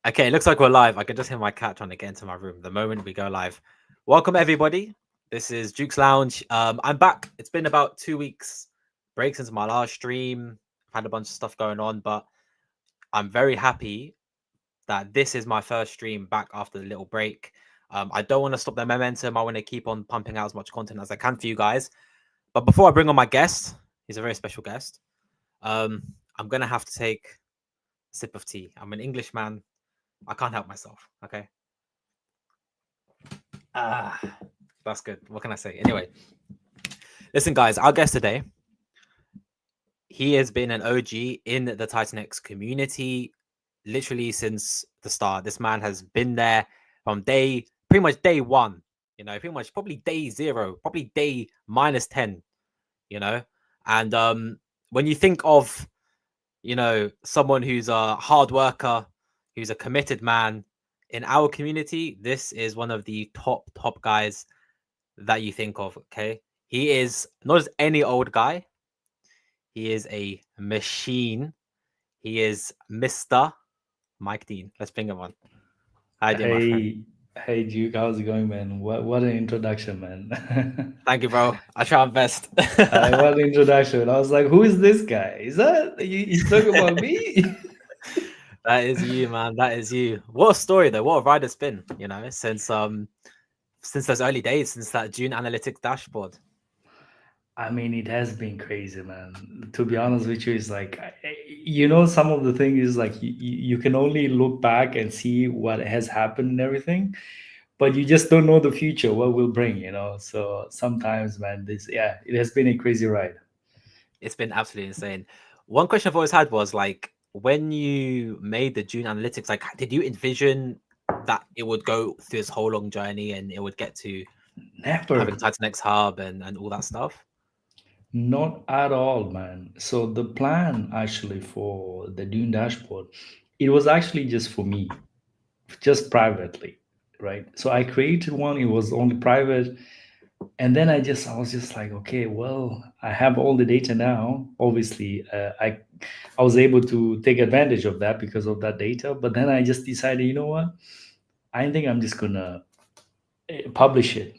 Okay, it looks like we're live. I can just hear my cat trying to get into my room the moment we go live. Welcome everybody. This is Juke's Lounge. I'm back. It's been about 2 weeks break since my last stream. I've had a bunch of stuff going on, but I'm very happy that this is my first stream back after the little break. I don't want to stop the momentum. I want to keep on pumping out as much content as I can for you guys. But before I bring on my guest, he's a very special guest. I'm gonna have to take a sip of tea. I'm an Englishman. I can't help myself. Okay. Ah, that's good. What can I say? Anyway, listen, guys, our guest today, he has been an OG in the TitanX community literally since the start. This man has been there from pretty much day one, pretty much probably day zero, probably day -10, you know. And when you think of, someone who's a hard worker, who's a committed man in our community, this is one of the top guys that you think of. Okay, he is not just any old guy. He is a machine. He is Mr. Mike Dean. Let's bring him on. Hi, dear, my friend. Hey, Juke, how's it going, man? What an introduction, man. Thank you, bro. I try my best. What an introduction. I was like, who is this guy? Is that you talking about me? That is you, man. That is you. What a story, though. What a ride it's been. Since those early days, since that June analytics dashboard. I mean, it has been crazy, man. To be honest with you, it's like, some of the thing is like you can only look back and see what has happened and everything, but you just don't know the future, what will bring. So sometimes, man, it has been a crazy ride. It's been absolutely insane. One question I've always had was like, when you made the June analytics, like, did you envision that it would go through this whole long journey and it would get to having Never. TitanXHub and all that stuff? Not at all, man. So the plan actually for the Dune dashboard, it was actually just for me, just privately, right? So I created one. It was only private, and then I was just like, okay, well, I have all the data now. Obviously, I was able to take advantage of that because of that data. But then I just decided, you know what? I think I'm just gonna publish it,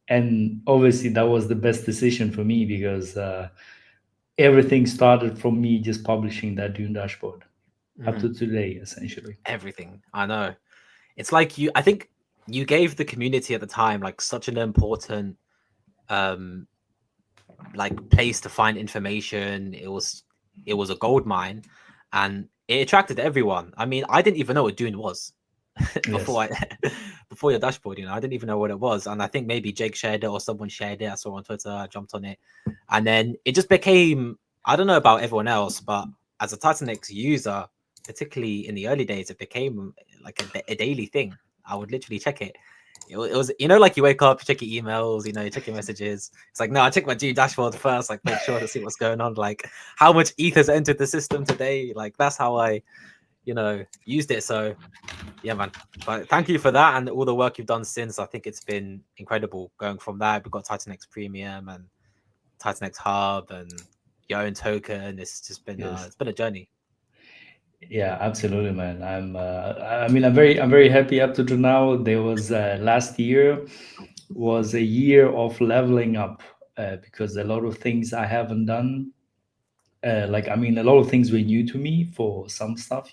and obviously that was the best decision for me because. Everything started from me just publishing that Dune dashboard up Mhm. to today, essentially. Everything. I know. It's like I think you gave the community at the time like such an important um like place to find information. It was a gold mine, and it attracted everyone. I mean, I didn't even know what Dune was before Yes. I before your dashboard. I didn't even know what it was, and I think maybe Jake shared it or someone shared it. I saw on Twitter. I jumped on it, and then it just became. I don't know about everyone else, but as a TitanX user, particularly in the early days, it became like a daily thing. I would literally check it. It was like you wake up, you check your emails, you check your messages. It's like, no, I check my G dashboard first, like make sure to see what's going on, like how much ether's entered the system today. Like that's how I, used it. So yeah, man. But thank you for that and all the work you've done since. I think it's been incredible going from that. We've got TitanX Premium and TitanX Hub and your own token. It's just been Yes. it's been a journey. Yeah, absolutely, man. I mean, I'm very happy up to now. There was last year was a year of leveling up because a lot of things I haven't done. Like, I mean, a lot of things were new to me for some stuff.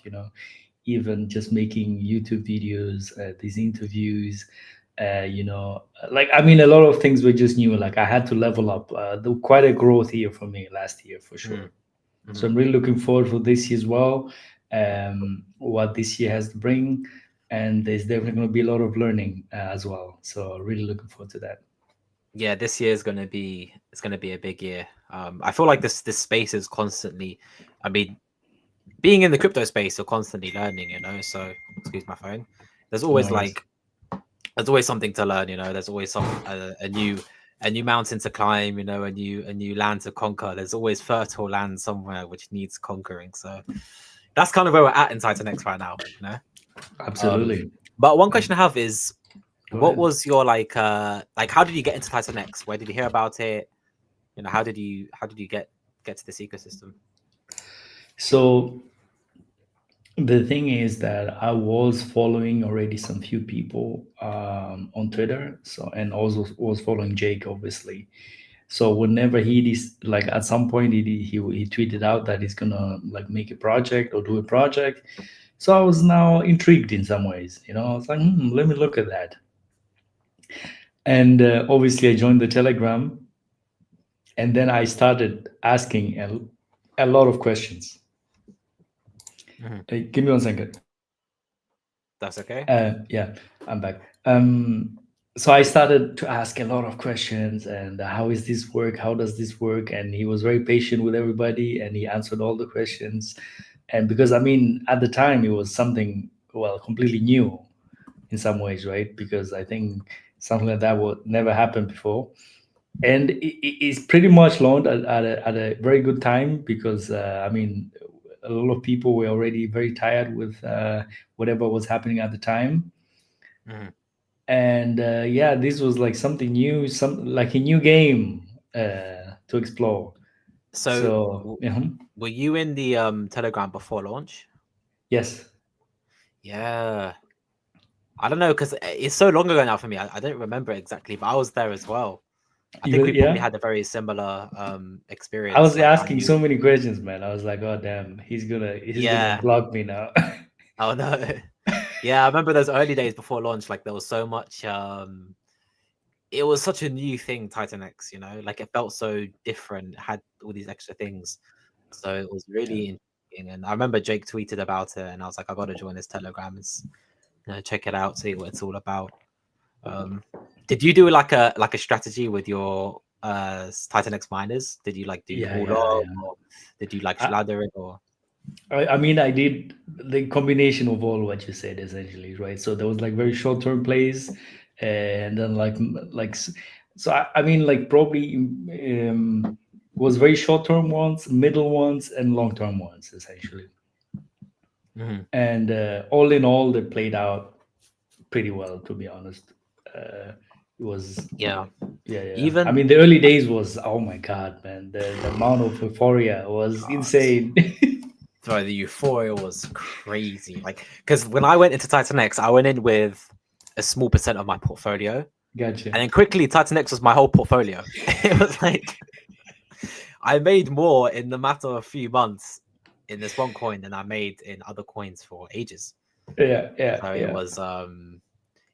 Even just making YouTube videos, these interviews, like, I mean, a lot of things were just new. Like, I had to level up. Quite a growth year for me last year, for Mm, sure. So mhm. I'm really looking forward for this year as well. What this year has to bring, and there's definitely going to be a lot of learning as well. So really looking forward to that. Yeah, this year is gonna be a big year. I feel like this space is constantly. I mean, being in the crypto space, you're constantly learning. So excuse my phone. There's No always worries. like there's always something to learn. There's always a new mountain to climb. A new land to conquer. There's always fertile land somewhere which needs conquering. So that's kind of where we're at in Titan X right now. Um, Absolutely. but one And question I have is, go what ahead. was your like how did you get into Titan X? Where did you hear about it? How did you get to this ecosystem? So The thing is that I was following already some few people on Twitter, so and also was following Jake, obviously. So whenever he is like at some point he tweeted out that he's gonna like make a project or do a project. So I was now intrigued in some ways. I was like, let me look at that. And obviously I joined the Telegram, and then I started asking a lot of questions. Mhm. Hey, give me 1 second. That's okay. Yeah, I'm back. So I started to ask a lot of questions, and how is this work? How does this work? And he was very patient with everybody, and he answered all the questions. And because I mean, at the time, it was something well completely new in some ways, right? Because I think something like that would never happen before, and it's pretty much launched at a very good time because I mean, a lot of people were already very tired with whatever was happening at the time, Mhm. and yeah, this was like something new, some like a new game to explore. So, So were you in the Telegram before launch? yes, Yeah. I don't know because it's so long ago now for me. I don't remember exactly, but I was there as well. I think we probably yeah. had a very similar I experience. was Like I asking knew, so many questions, man. I was like, oh damn, he's gonna yeah. block me now. Oh no, yeah. I remember those early days before launch. Like there was so much. It was such a new thing, Titan X. Like it felt so different. It had all these extra things, so it was Yeah. really interesting. And I remember Jake tweeted about it, and I was like, I got to join this Telegram and check it out, see what it's all about. Um, did you do like a strategy with your Titan X miners? Did you like do Yeah, all yeah, up, yeah. or did you like I, schladder it, or? I mean, I did the combination of all what you said essentially, right? So there was like very short term plays, and then so I mean, like probably was very short term ones, middle ones, and long term ones essentially. Mhm. And all in all, they played out pretty well, to be honest. It was Yeah, yeah, yeah. I even mean, the early days was oh my god, man, the amount of euphoria was God, insane. bro, the euphoria was crazy. Like, because when I went into Titan X, I went in with a small percent of my portfolio, Gotcha. and then quickly Titan X was my whole portfolio. It was like I made more in the matter of a few months in this one coin than I made in other coins for ages. Yeah, yeah, So yeah.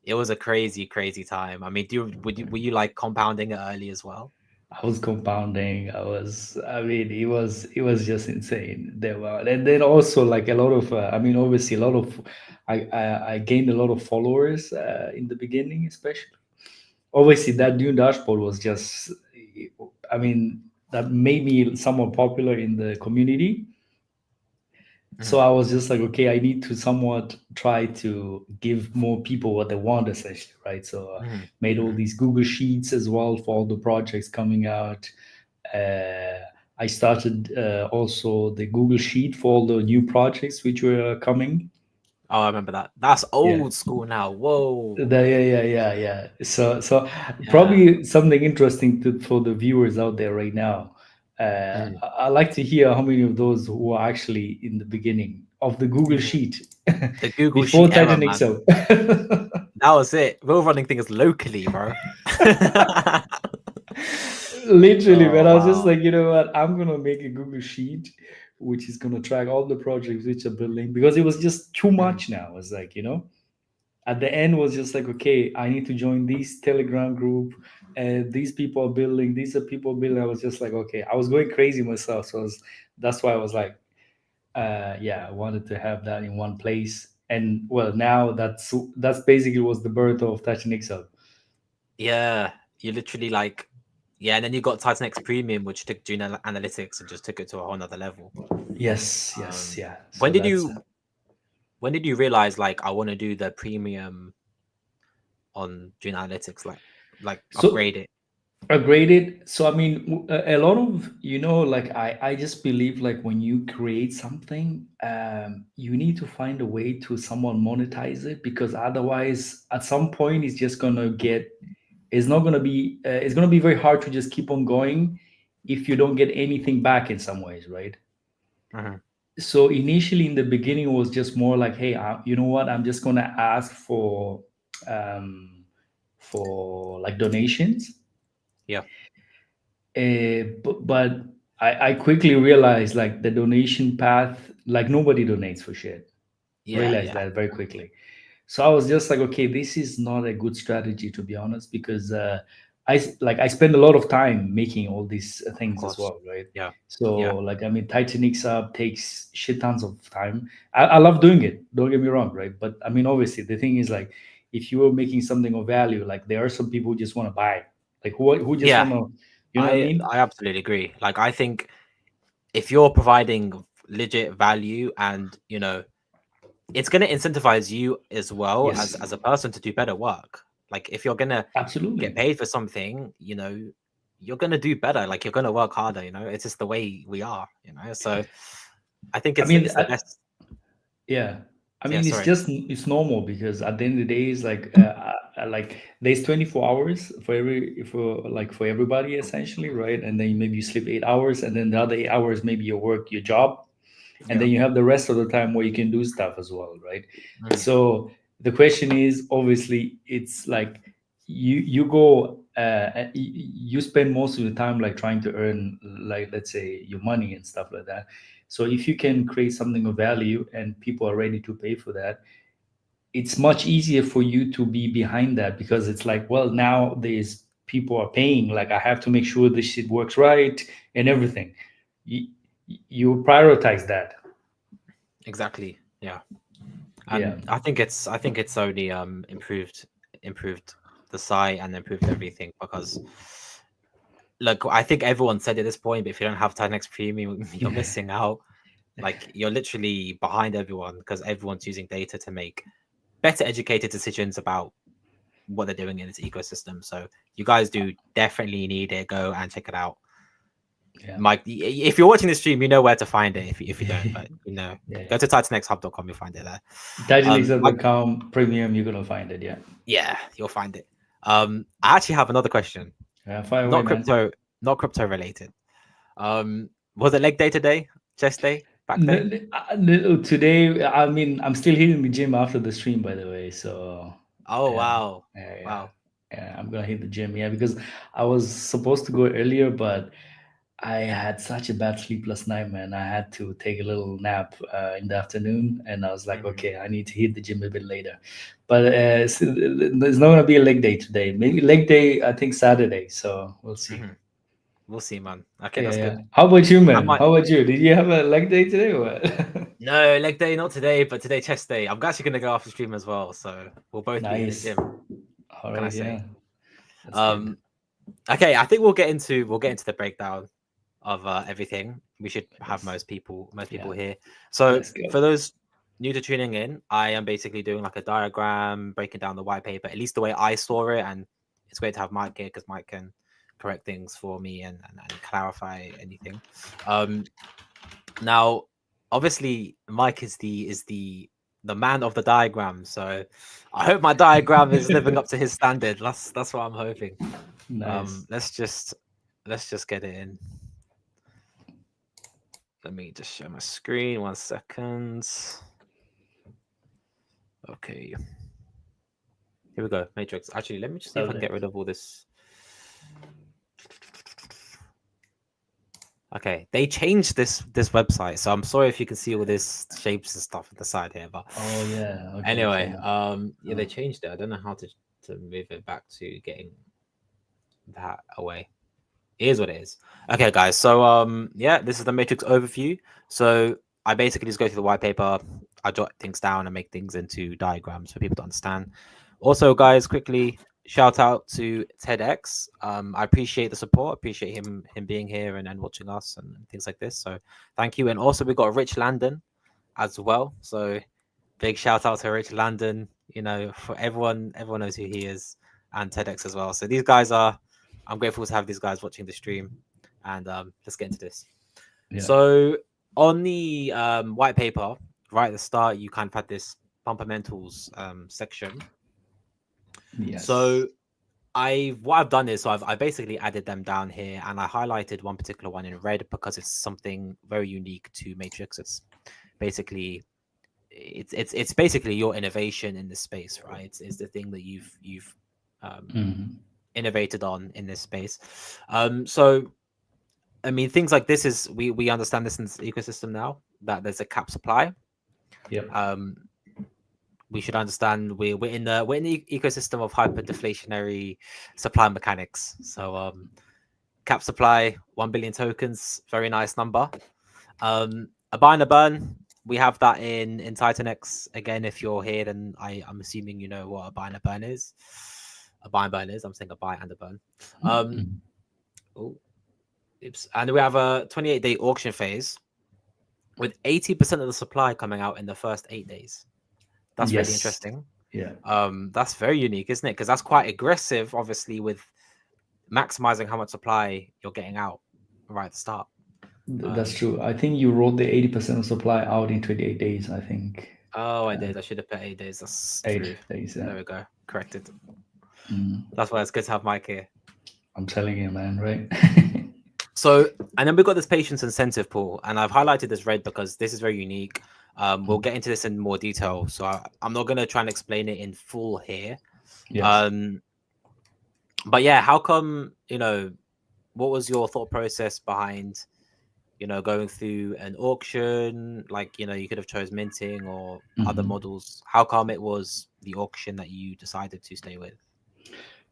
it was a crazy, crazy time. I mean, were you like compounding it early as well? I was compounding. I mean, it was just insane. There were, and then also like a lot of, I mean, obviously a lot of, I gained a lot of followers in the beginning, especially. Obviously, that Dune dashboard was just, I mean, that made me somewhat popular in the community. So Mhm, I was just like, okay, I need to somewhat try to give more people what they want, essentially, right? So mhm, made all mhm. these Google Sheets as well for all the projects coming out. Uh, I started also the Google Sheet for all the new projects which were coming. Oh, I remember that. That's Yeah, old school now. Whoa. yeah. So Yeah. probably something interesting for the viewers out there right now. Mhm, I like to hear how many of those who are actually in the beginning of the Google mhm. Sheet The Google before Sheet era, man. TitanXHub. That was it. We were running things locally, bro. Literally, man, Oh I was just wow. like, you know what? I'm gonna make a Google Sheet which is gonna track all the projects which are building because it was just too Mhm, much now. It's like, at the end was just like, okay, I need to join this Telegram group, and these people are building, these are people building. I was just like, okay, I was going crazy myself. So that's why I was like, yeah, I wanted to have that in one place. And well, now that's basically was the birth of TitanXHub. yeah, you literally like, yeah, and then you got Titan X Premium, which took June Analytics and just took it to a whole nother level. Yes, yes, Um, yeah. when So did that's you when did you realize like I want to do the premium on June Analytics, like so upgrade it? graded. So I mean, a lot of like I just believe like when you create something, you need to find a way to someone monetize it because otherwise, at some point, it's not gonna be it's gonna be very hard to just keep on going if you don't get anything back in some ways, right? Mhm. So initially in the beginning it was just more like, hey, you know what, I'm just going to ask um for like donations. Yeah, But I quickly realized like the donation path, like nobody donates for shit. yeah, Realized yeah. that very quickly. So I was just like, okay, this is not a good strategy, to be honest, because I spend a lot of time making all these Of things as course. well, right? Yeah, So yeah, like, I mean, TitanXHub takes shit tons of time. I love doing it. Don't get me wrong, right? But I mean, obviously, the thing is like, if you are making something of value, like there are some people who just want to buy, like who just yeah. want to, you know what I I mean? I absolutely agree. Like, I think if you're providing legit value, and it's going to incentivize you as well as Yes, a person to do better work. Like, if you're going to get absolutely. paid for something, you're going to do better. Like, you're going to work harder. It's just the way we are. So I think I it's mean, it's the best. yeah, I Yeah, mean, sorry. it's normal because at the end of the day, it's like there's 24 hours for everybody essentially, right? And then maybe you sleep 8 hours, and then the other 8 hours maybe you work your job, and Yeah. then you have the rest of the time where you can do stuff as well, right? Mhm. So the question is, obviously, it's like you go you spend most of the time like trying to earn, like, let's say, your money and stuff like that. So if you can create something of value and people are ready to pay for that, it's much easier for you to be behind that, because it's like, well, now there's people are paying, like I have to make sure this shit works right and everything. You, you prioritize that. Exactly. Yeah. Yeah, And I think it's only improved the site and improved everything, because look, I think everyone said at this point, but if you don't have Titanx Premium, you're missing out. Like, you're literally behind everyone, because everyone's using data to make better educated decisions about what they're doing in this ecosystem. So you guys do definitely need it. Go and check it out. yeah. Mike, if you're watching the stream, you know where to find it. If you don't, but Yeah, go to TitanXHub.com, you'll find it there. Mike, TitanXHub.com premium, you're gonna find it. Yeah, yeah, you'll find it. I actually have another question. yeah. Fire away, Not man. crypto, not crypto related. Was it leg day today? Chest day? Back day? Today, I mean, I'm still hitting the gym after the stream, by the way. So, Oh yeah, wow, yeah, yeah, wow. yeah. I'm gonna hit the gym, yeah, because I was supposed to go earlier, but I had such a bad sleep last night, man. I had to take a little nap in the afternoon, and I was like, Hmm. okay, I need to hit the gym a bit later. But there's not gonna be a leg day today. Maybe leg day, I think Saturday. So we'll see. Hmm. We'll see, man. Okay, Yeah, that's yeah. good. How about you, I man? might. How about you? Did you have a leg day today or what? No, leg day, not today, but today chest day. I'm actually gonna go after stream as well, so we'll both be in the Nice. gym. All What can I right, say? yeah, that's good. Um, okay, I think we'll get into the breakdown of everything. We should have Yes. most people Yeah, here. So let's go. for those new to tuning in, I am basically doing like a diagram, breaking down the white paper, at least the way I saw it, and it's great to have Mike here because Mike can correct things for me and clarify anything. Um, Now, obviously, Mike is the man of the diagram, so I hope my diagram is living up to his standard. That's what I'm hoping. Nice. Let's just get it in. Let me just share my screen. 1 second. Okay, here we go. Matrix. Actually, let me just see if I can Okay. get rid of all this. Okay, they changed this website, so I'm sorry if you can see all this shapes and stuff at the side here, but Oh yeah. Okay. anyway, Okay. yeah, they changed it. I don't know how to move it back to getting that away. It is what it is. Okay, guys. So yeah, this is the Matrix overview. So I basically just go through the white paper. I jot things down and make things into diagrams for people to understand. Also, guys, quickly shout out to TEDx. I appreciate the support. Appreciate him being here and watching us and things like this. So thank you. And also we got Rich Landon as well. So big shout out to Rich Landon. For everyone knows who he is, and TEDx as well. So these guys are. I'm grateful to have these guys watching the stream, and let's get into this. Yeah. So on the white paper, right at the start, you kind of had this fundamentals section. Yes. So what I've done is so I basically added them down here, and I highlighted one particular one in red because it's something very unique to Matrix. It's basically it's basically your innovation in this space, right? It's the thing that you've um, Mhm. innovated on in this space. So I mean, things like this is we understand this in this ecosystem now that there's a cap supply. Yep. Um, we should understand we're in the ecosystem of hyper deflationary supply mechanics. So cap supply 1 billion tokens, very nice number. A buy and a burn, we have that in TitanX. Again, if you're here, then I'm assuming you know what a buy and a burn is. A buy and burn is. I'm saying a buy and a burn. Um, Mhm. oh, oops. And we have a 28-day auction phase with 80% of the supply coming out in the first 8 days. That's really Yes. interesting. Yeah. That's very unique, isn't it? Because that's quite aggressive, obviously, with maximizing how much supply you're getting out right at the start. That's Um, true. I think you wrote the 80% of supply out in 28 days, I think. oh, I Uh, did. I should have put 8 days. That's eight true. days, There yeah. we go. Corrected. Mm. That's why it's good to have Mike here. I'm telling you, man, right? So, and then we've got this patience incentive pool, and I've highlighted this red because this is very unique. We'll get into this in more detail, so I'm not going to try and explain it in full here. Yes. Um, but yeah, how come, what was your thought process behind, going through an auction? Like, you could have chose minting or other Mhm. models. How come it was the auction that you decided to stay with?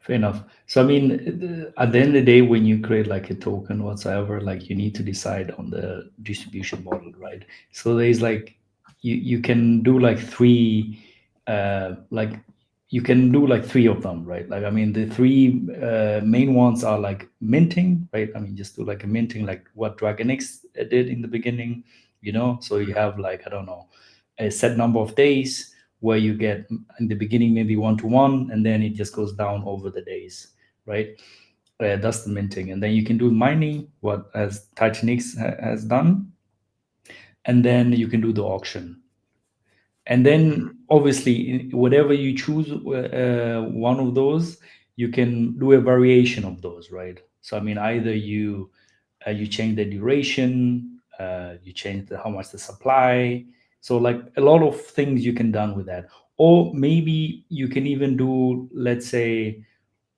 Fair enough. So, I mean, at the end of the day, when you create like a token whatsoever, like you need to decide on the distribution model, right? So there's like you can do like three, like you can do like three of them, right? Like I mean, the three main ones are like minting, right? I mean, just do like a minting, like what DragonX did in the beginning, So you have like I don't know, a set number of days where you get in the beginning maybe 1 to 1 and then it just goes down over the days, right? That's the minting. And then you can do mining, what as TitanX has done, and then you can do the auction. And Mhm. then obviously whatever you choose one of those, you can do a variation of those, right? So I mean either you change the duration, you change how much the supply. So like a lot of things you can done with that. Or maybe you can even do, let's say,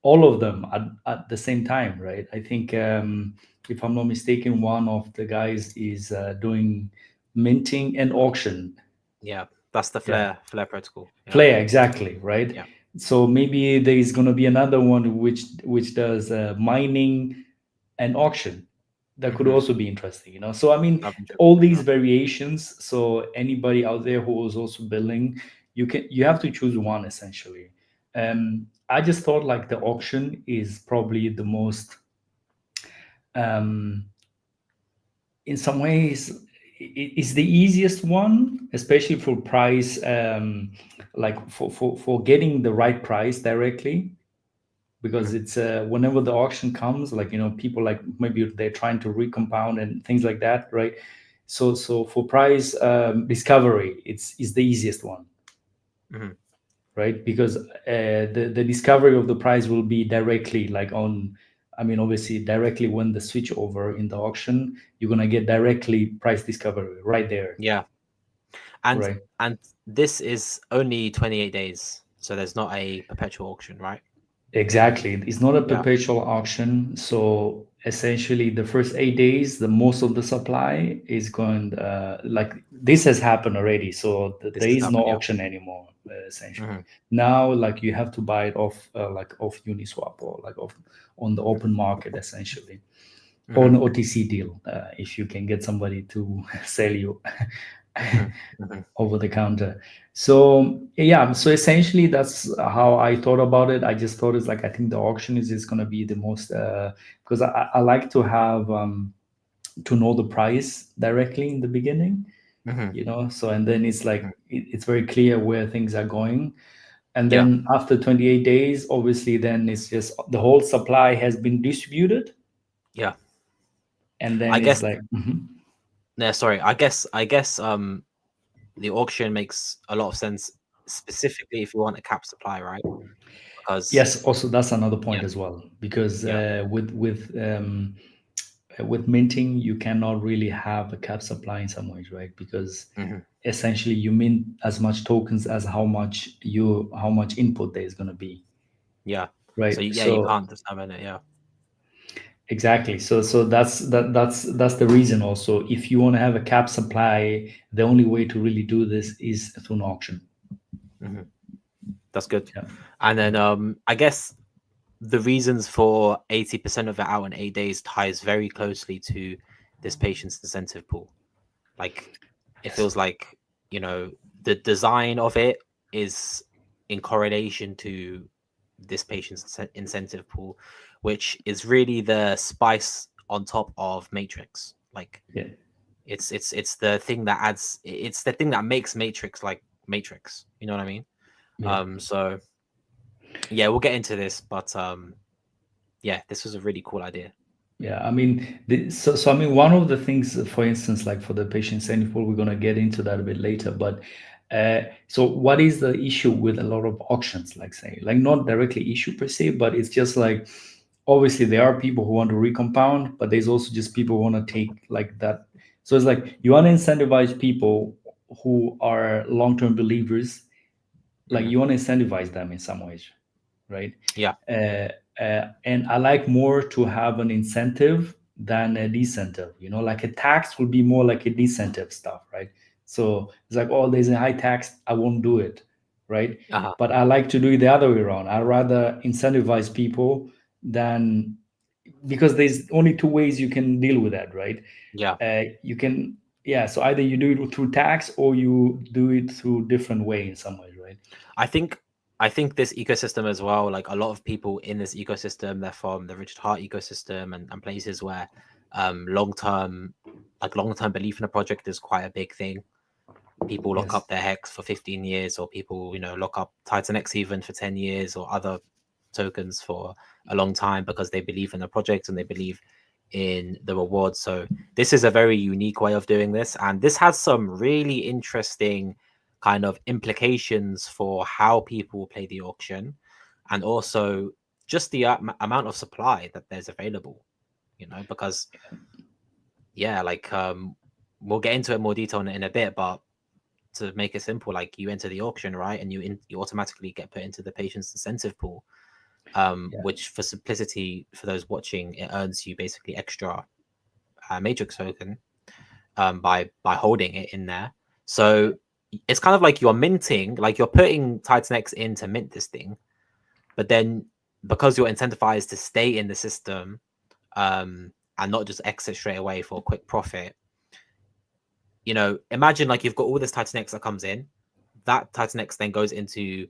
all of them at the same time, right? I think if I'm not mistaken, one of the guys is doing minting and auction. Yeah, that's the Yeah, Flare protocol. Yeah, Flare, exactly, right? yeah. So maybe there is going to be another one which does mining and auction. That could Hmm. also be interesting, So I mean, That'd be all interesting. these Yeah. variations. So anybody out there who is also building, you have to choose one essentially. I just thought like the auction is probably the most, um, in some ways, it's the easiest one, especially for price, like for getting the right price directly, because Mhm. it's whenever the auction comes, like people like maybe they're trying to recompound and things like that, right? So for price discovery, it's is the easiest one, Mhm. right? Because the discovery of the price will be directly like on, I mean obviously directly when the switch over in the auction, you're gonna get directly price discovery right there, Yeah, and right? and this is only 28 days, so there's not a perpetual auction, right? Exactly. It's not a Yeah, perpetual auction. So essentially, the first 8 days, the most of the supply is going, like this has happened already. So this there has is no happened. Yeah. auction anymore, essentially. Hmm. Now, like you have to buy it off, like off Uniswap or like off on the open market, essentially, or Hmm. an OTC deal, if you can get somebody to sell you Hmm. Hmm. over the counter. So yeah, so essentially that's how I thought about it. I just thought it's like I think the auction is going to be the most, because I like to have to know the price directly in the beginning, Hmm. So and then it's Hmm. like it's very clear where things are going. And Yeah, then after 28 days, obviously, then it's just the whole supply has been distributed, yeah. and I then it's guess. like, mhm. No, sorry. I guess. The auction makes a lot of sense, specifically if you want a cap supply, right? because Yes, also that's another yeah, point as well, because yeah, with minting you cannot really have a cap supply in some ways, right? Because hmm, essentially you mint as much tokens as how much input there is going to be, yeah. So right? yeah, you So can't determine it. Yeah. exactly. So that's the reason also. If you want to have a cap supply, the only way to really do this is through an auction. Hmm. That's good. Yeah. And then Yeah. I guess the reasons for 80% of it out in 8 days ties very closely to this patient's incentive pool. Like it Yes. feels like, you know, the design of it is in correlation to this patient's incentive pool, which is really the spice on top of Matrix. Like Yeah. it's the thing that adds, it's the thing that makes Matrix like Matrix. You know what I mean? Yeah. So yeah, we'll get into this, but yeah, this was a really cool idea. Yeah, I mean, so I mean, one of the things, for instance, like for the patient centered pool, we're gonna get into that a bit later. But so, what is the issue with a lot of auctions? Like, say, like not directly issue per se, but it's just like obviously there are people who want to recompound, but there's also just people who want to take like that. So it's like you want to incentivize people who are long-term believers, like Hmm. you want to incentivize them in some ways, right? Yeah. uh, and I like more to have an incentive than a disincentive. You know, like a tax would be more like a disincentive stuff, right? So it's like, oh, there's a high tax, I won't do it, right? Uh-huh. But I like to do it the other way around. I rather incentivize people than, because there's only two ways you can deal with that, right? Yeah. You can, yeah. So either you do it through tax or you do it through different way in some ways, right? I think I think this ecosystem as well, like a lot of people in this ecosystem, they're from the Richard Hart ecosystem and places where long term long term belief in a project is quite a big thing. People lock Yes. up their hex for 15 years, or people, you know, lock up TitanX even for 10 years, or other tokens for a long time because they believe in the project and they believe in the rewards. So this is a very unique way of doing this, and this has some really interesting kind of implications for how people play the auction, and also just the amount of supply that there's available, you know, because yeah, like we'll get into it more detail in a bit, but to make it simple, like you enter the auction, right, and you automatically get put into the patient's incentive pool, Yeah. which for simplicity for those watching, it earns you basically extra matrix token by holding it in there. So it's kind of like you're minting, like you're putting Titan X in to mint this thing, but then because you're incentivized to stay in the system and not just exit straight away for a quick profit, you know, imagine like you've got all this Titan X that comes in, that Titan X then goes into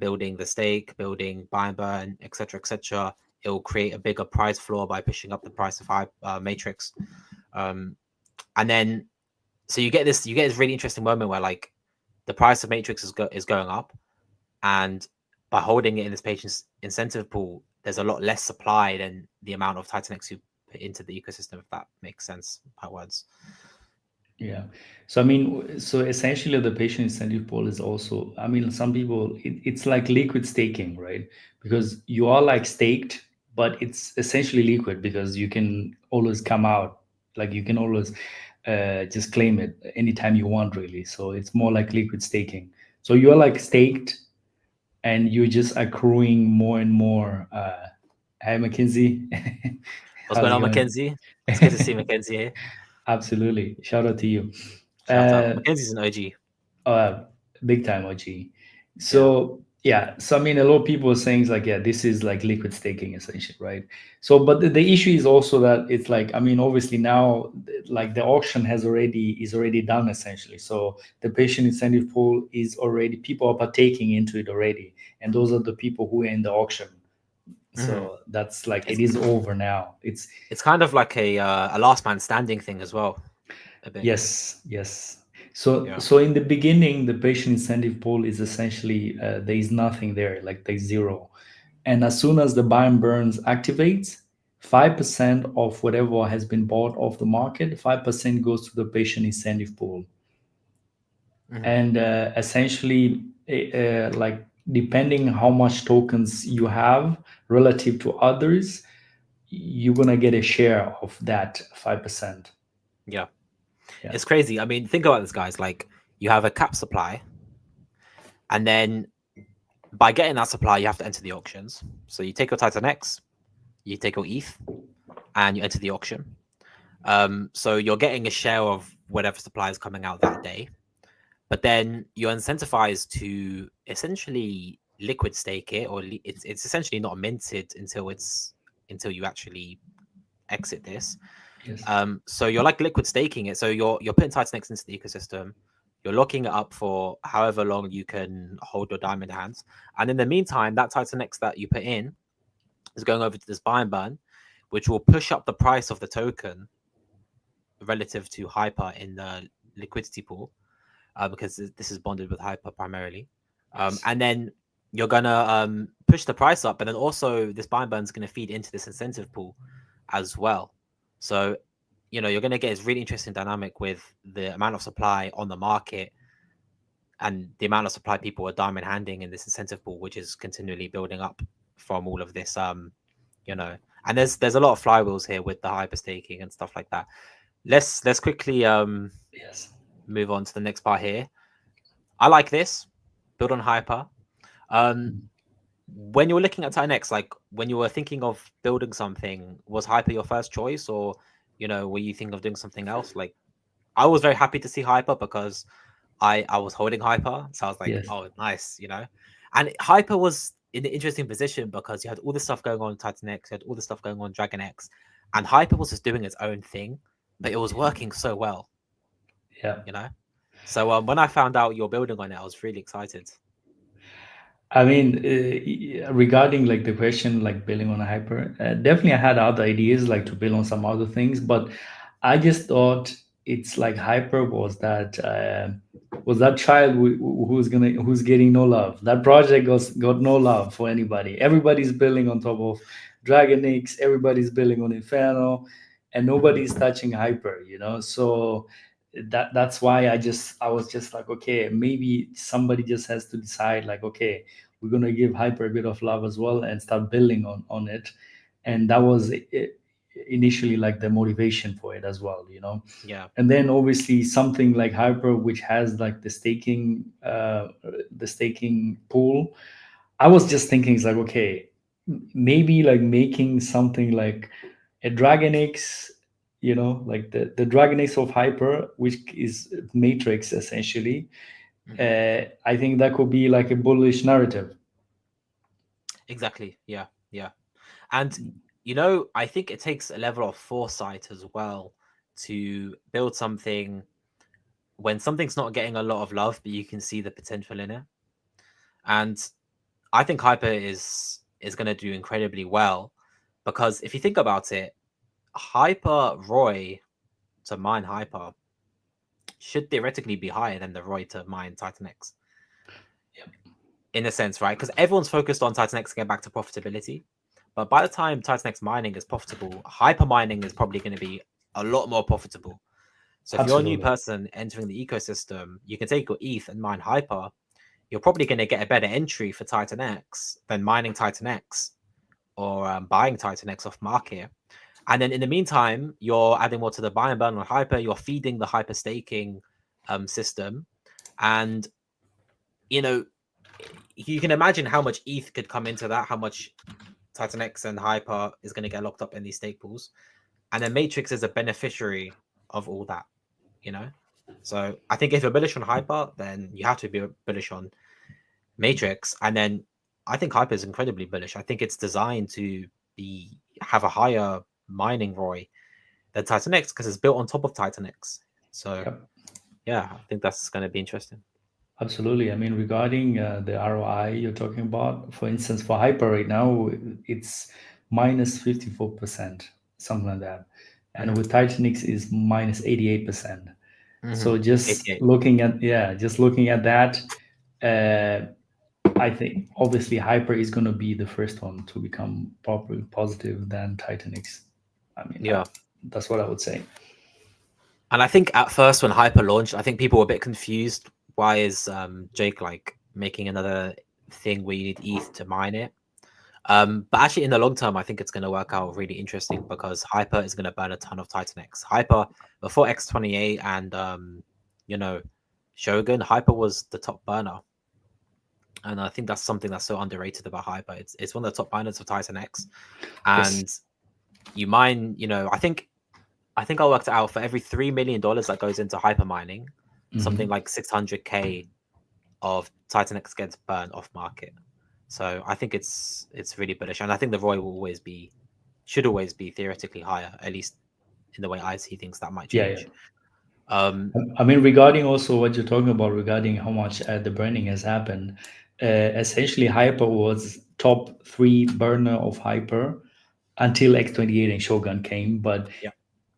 building the stake, building buy and burn, etc., etc. It will create a bigger price floor by pushing up the price of Matrix, and then so you get this really interesting moment where like the price of Matrix is going up, and by holding it in this patient's incentive pool, there's a lot less supply than the amount of Titan X you put into the ecosystem. If that makes sense by words. Yeah. So I mean, so essentially the patient incentive pool is also, I mean, some people, it's like liquid staking, right? Because you are like staked, but it's essentially liquid because you can always come out, like you can always just claim it anytime you want, really. So it's more like liquid staking. So you're like staked and you're just accruing more and more. Hi, Mackenzie. What's How's going it on, going? Mackenzie? It's good to see Mackenzie here. Absolutely. Shout out to you. Shout out. Uh, Mackenzie's an OG. uh, Big time OG. Yeah. So yeah, so I mean, a lot of people are saying like, yeah, this is like liquid staking essentially, right? So, but the issue is also that it's like, I mean, obviously now, like the auction is already done essentially. So the patient incentive pool is already, people are partaking into it already, and those are the people who are in the auction. Mhm. So that's like It's it is over now. it's kind of like a last man standing thing as well, a bit. Yes, yes. So, Yeah. so in the beginning, the patient incentive pool is essentially there is nothing there, like there's zero. And as soon as the buy and burns activates, 5% of whatever has been bought off the market, 5% goes to the patient incentive pool. Mhm. And essentially, like depending how much tokens you have relative to others, you're gonna get a share of that 5%. Yeah, Yeah. it's crazy. I mean, think about this, guys. Like, you have a cap supply, and then by getting that supply, you have to enter the auctions. So you take your Titan X, you take your ETH, and you enter the auction. So you're getting a share of whatever supply is coming out that day, but then you're incentivized to essentially liquid stake it, or it's essentially not minted until you actually exit this. Yes. So you're like liquid staking it. So you're putting TitanX into the ecosystem. You're locking it up for however long you can hold your diamond hands, and in the meantime, that TitanX that you put in is going over to this buy and burn, which will push up the price of the token relative to Hyper in the liquidity pool, because this is bonded with Hyper primarily. Yes. And then you're gonna push the price up, but then also this buy and burn is gonna feed into this incentive pool as well. So you're gonna get this really interesting dynamic with the amount of supply on the market and the amount of supply people are diamond handing in this incentive pool, which is continually building up from all of this. And there's a lot of flywheels here with the hyper staking and stuff like that. Let's quickly Yes. move on to the next part here. I like this. Build on hyper. Um, when you were looking at TitanX, like when you were thinking of building something, was hyper your first choice, or were you thinking of doing something else? Like, I was very happy to see hyper because I was holding hyper, so I was like, Yes. oh, nice, And hyper was in an interesting position because you had all this stuff going on in TitanX, you had all this stuff going on in Dragon X, and hyper was just doing its own thing, but it was working so well, Yeah. So when I found out you're building on it, I was really excited. I mean, regarding like the question, like building on a hyper, definitely I had other ideas like to build on some other things, but I just thought it's like hyper was that child who's getting no love. That project got no love for anybody. Everybody's building on top of Dragon X, everybody's building on Inferno, and nobody's touching hyper. So that's why I was just like, okay, maybe somebody just has to decide like, okay, we're going to give hyper a bit of love as well and start building on it. And that was initially like the motivation for it as well. Yeah, And then obviously something like hyper, which has like the staking pool, I was just thinking it's like, okay, maybe like making something like a Dragon X, like the Dragon X of hyper, which is matrix essentially. I think that could be like a bullish narrative. exactly. Yeah. And I think it takes a level of foresight as well to build something when something's not getting a lot of love, but you can see the potential in it. And I think hyper is going to do incredibly well, because if you think about it, hyper Roy to mine hyper should theoretically be higher than the Roy to mine Titan X. Yep. In a sense, right? Because everyone's focused on Titan X getting back to profitability. But by the time Titan X mining is profitable, hyper mining is probably going to be a lot more profitable. So if you're a new Absolutely. person entering the ecosystem, you can take your ETH and mine hyper. You're probably going to get a better entry for Titan X than mining Titan X or buying Titan X off market. And then in the meantime, you're adding more to the buy and burn on hyper. You're feeding the hyper staking system, and you can imagine how much ETH could come into that, how much Titan X and hyper is going to get locked up in these stake pools, and then Matrix is a beneficiary of all that. So I think if you're bullish on hyper, then you have to be bullish on Matrix, and then I think hyper is incredibly bullish. I think it's designed to have a higher mining ROI than Titan X because it's built on top of Titan X. So Yep. yeah, I think that's going to be interesting. Absolutely. I mean, regarding the ROI you're talking about, for instance, for hyper right now, it's minus 54%, something like that. And with Titanix is minus 88%. So just 88. looking at that, uh, I think obviously hyper is going to be the first one to become properly positive than Titanix. I mean, Yeah. that's what I would say. And I think at first when hyper launched, I think people were a bit confused. Why is Jake like making another thing where you need ETH to mine it. But actually, in the long term, I think it's going to work out really interesting because Hyper is going to burn a ton of Titan X. Hyper before X28 and you know, Shogun, Hyper was the top burner, and I think that's something that's so underrated about Hyper. It's one of the top burners of Titan X, Yes. and you mine. You know, I think I worked it out for every $3 million that goes into hyper mining, something Mhm. like 600K of Titan X gets burned off market. So I think it's really bullish, and I think the ROI should always be theoretically higher, at least in the way I see things. That might Yeah, yeah. change. I mean, regarding also what you're talking about regarding how much the branding has happened, essentially Hyper was top three burner of Hyper until X28 and Shogun came, but Yeah,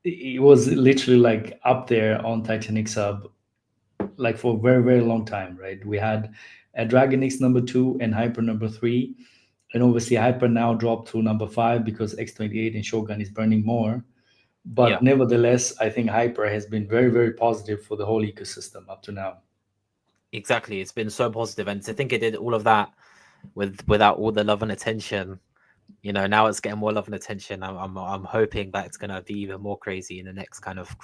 it was literally like up there on TitanXHub like for a very very long time, right? We had Dragon X number two and Hyper number three, and obviously Hyper now dropped to number five because X28 and Shogun is burning more. yeah, But nevertheless, I think Hyper has been very very positive for the whole ecosystem up to now. exactly. It's been so positive, and to think it did all of that without all the love and attention. You know, now it's getting more love and attention. I'm hoping that it's gonna be even more crazy in the next kind of,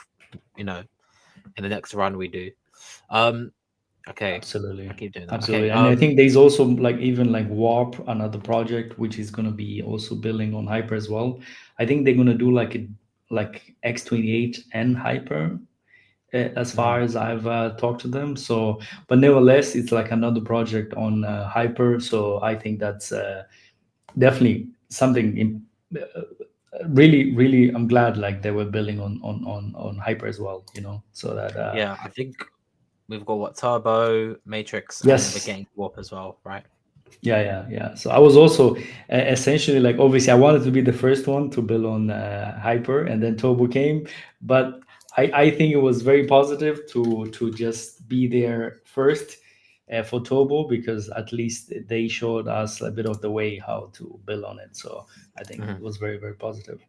you know, in the next run we do. Um, okay, I Absolutely. keep doing that. Okay, Absolutely. And I think there's also like even like Warp, another project which is gonna be also building on Hyper as well. I think they're gonna do like like X28 and Hyper as far mhm, as I've talked to them. So, but nevertheless, it's like another project on Hyper. So I think that's definitely something really, really. I'm glad like they were building on Hyper as well. You know, so that yeah, I think we've got what Turbo, Matrix, and we're yes. getting Warp as well, right? Yeah, yeah, yeah. So I was also essentially like obviously I wanted to be the first one to build on Hyper, and then Turbo came, but I think it was very positive to just be there first for Turbo because at least they showed us a bit of the way how to build on it. So I think it Mhm. was very very positive.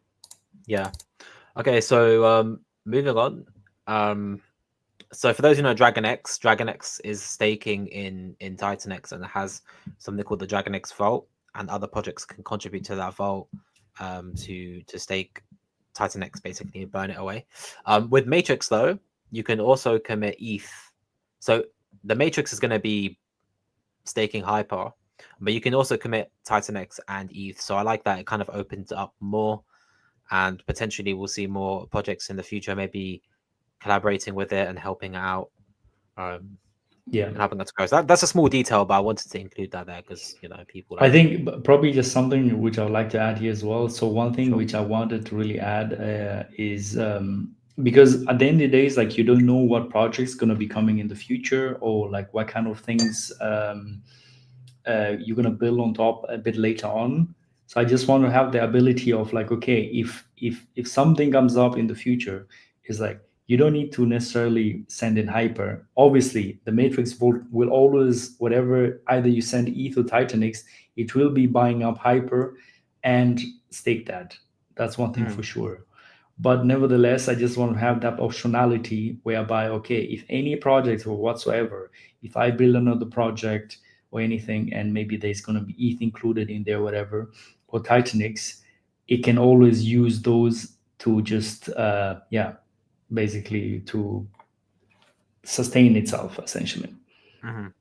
Yeah. Okay, so moving on. Um, so for those who know Dragon X is staking in Titan X and has something called the Dragon X Vault, and other projects can contribute to that vault to stake Titan X basically and burn it away. With Matrix though, you can also commit ETH. So the Matrix is going to be staking Hyper, but you can also commit Titan X and ETH. So I like that it kind of opens up more, and potentially we'll see more projects in the future, maybe collaborating with it and helping out, um, Yeah. and helping us grow. So that's a small detail, but I wanted to include that there because you know people I like to. think probably just something which I would like to add here as well. So one thing Sure. which I wanted to really add is because at the end of the day, it's like you don't know what project's going to be coming in the future or like what kind of things you're going to build on top a bit later on. So I just want to have the ability of like, okay, if something comes up in the future, is like you don't need to necessarily send in Hyper. Obviously, the Matrix will always whatever either you send ETH or Titanix, it will be buying up Hyper and stake that. That's one thing for Mm, sure. But nevertheless, I just want to have that optionality whereby, okay, if any project or whatsoever, if I build another project or anything, and maybe there's going to be ETH included in there, whatever, or Titanix, it can always use those to just, yeah, basically to sustain itself, essentially. mhm.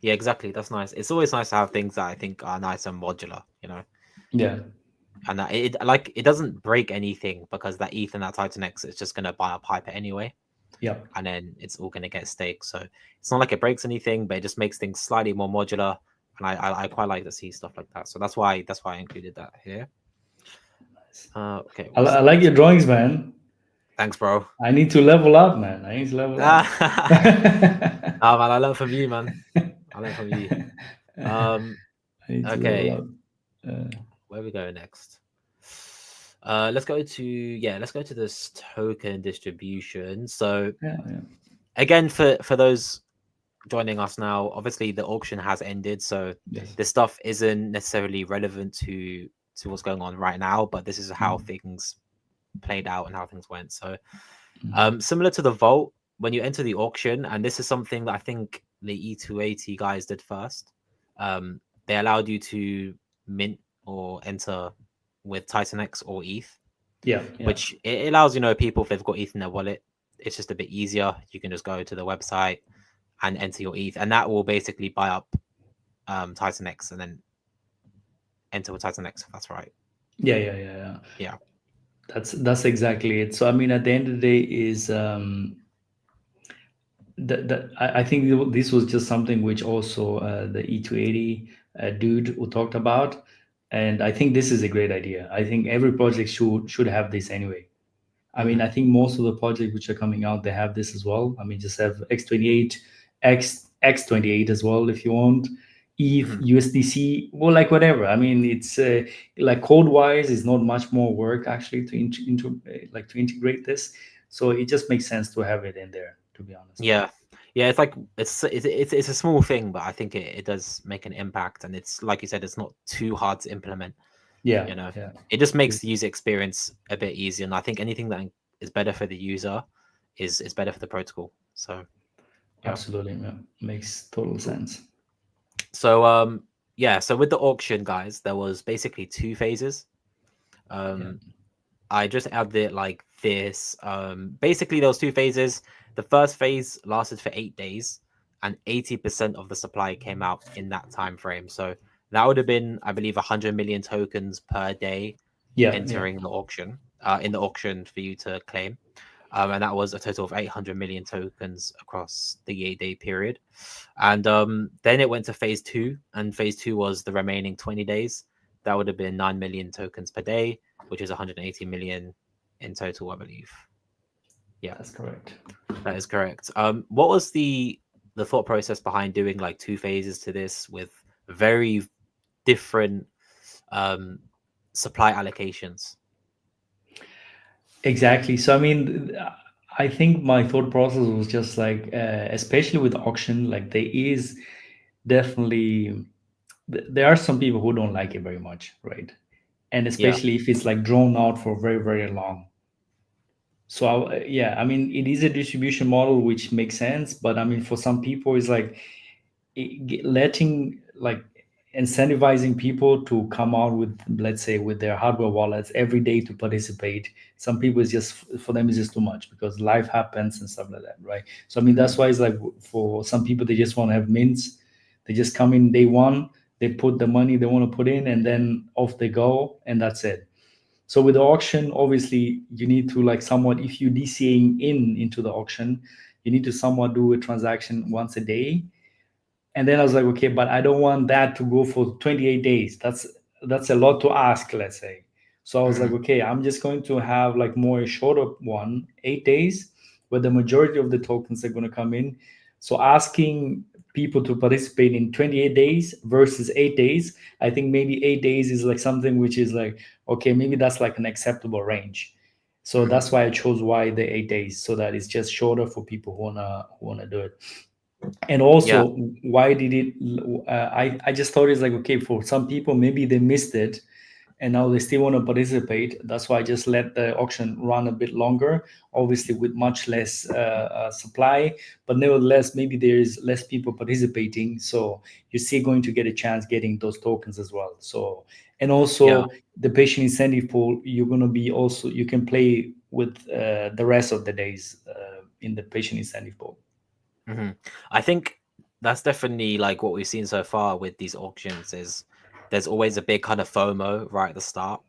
Yeah, exactly. That's nice. It's always nice to have things that I think are nice and modular, you know, Yeah, and that it like it doesn't break anything because that ETH and that Titan X is just gonna buy up Hyper anyway, yeah. and then it's all gonna get staked. So it's not like it breaks anything, but it just makes things slightly more modular. And I quite like to see stuff like that. So that's why I included that here. Okay, what's I the like your next? drawings, man. Thanks, bro. I need to level up, man. I need to level up. Ah, man, I learn from you, man. I learn from you. Um, I need to level okay, up. where we go next? Let's go to this token distribution. So Yeah, yeah. again, for those joining us now, obviously the auction has ended, so Yes. this stuff isn't necessarily relevant to what's going on right now, but this is how Mm, things played out and how things went. So mm, similar to the vault, when you enter the auction, and this is something that I think the E280 guys did first. They allowed you to mint or enter with TitanX or ETH, Yeah, yeah, which it allows, people, if they've got ETH in their wallet, it's just a bit easier. You can just go to the website and enter your ETH, and that will basically buy up TitanX and then enter with TitanX, if that's right. yeah, yeah, yeah, yeah. Yeah. That's exactly it. So I mean, at the end of the day, is I think this was just something which also the E280 dude who talked about, and I think this is a great idea. I think every project should have this anyway. I mean, Hmm. I think most of the projects which are coming out, they have this as well. I mean, just have X28, X28 as well if you want, ETH, Hmm. USDC, well, like whatever. I mean, it's like code wise, it's not much more work actually to integrate this. So it just makes sense to have it in there, to be honest. Yeah. Yeah, it's like it's a small thing, but I think it does make an impact, and it's like you said, it's not too hard to implement. Yeah, You know, yeah, it just makes the user experience a bit easier, and I think anything that is better for the user is better for the protocol. So yeah. absolutely. Yeah. Makes total sense. So yeah, so with the auction, guys, there was basically two phases. Yeah, Um I just added it like this. Basically there was two phases. The first phase lasted for 8 days, and 80% of the supply came out in that time frame. So that would have been, I believe, 100 million tokens per day yeah, yeah. entering the auction, in the auction for you to claim. And that was a total of 800 million tokens across the 8 day period. And then it went to phase two, and phase two was the remaining 20 days. That would have been 9 million tokens per day, which is 180 million in total, I believe. Yeah, That's correct. that is correct. What was the thought process behind doing like two phases to this with very different um supply allocations? Exactly. So, I mean, I think my thought process was just like, especially with auction, like there is definitely, there are some people who don't like it very much, right? And Yeah. especially if it's like drawn out for very, very long. So, yeah, I mean, it is a distribution model which makes sense, but I mean, for some people, it's like letting like incentivizing people to come out with, let's say, with their hardware wallets every day to participate. Some people is just, for them, is just too much because life happens and stuff like that, right? So I mean, that's Hmm. why it's like, for some people, they just want to have mints. They just come in day one, they put the money they want to put in, and then off they go, and that's it. So with the auction, obviously you need to like somewhat, if you DCAing into the auction, you need to somewhat do a transaction once a day. And then I was like, okay, but I don't want that to go for 28 days. That's a lot to ask, let's say. So I was like, Hmm. okay, I'm just going to have like more a shorter one, 8 days, where the majority of the tokens are going to come in. So asking people to participate in 28 days versus 8 days, I think maybe 8 days is like something which is like, okay, maybe that's like an acceptable range. So Hmm. that's why I chose why the 8 days, so that it's just shorter for people who wanna do it. And Yeah. also, why did it, I just thought it's like, okay, for some people maybe they missed it and now they still want to participate. That's why I just let the auction run a bit longer, obviously with much less supply, but nevertheless maybe there is less people participating, so you're still going to get a chance getting those tokens as well. So, and Yeah. also the patient incentive pool, you're going to be also, you can play with the rest of the days in the patient incentive pool. Hmm. I think that's definitely like what we've seen so far with these auctions is there's always a big kind of FOMO right at the start.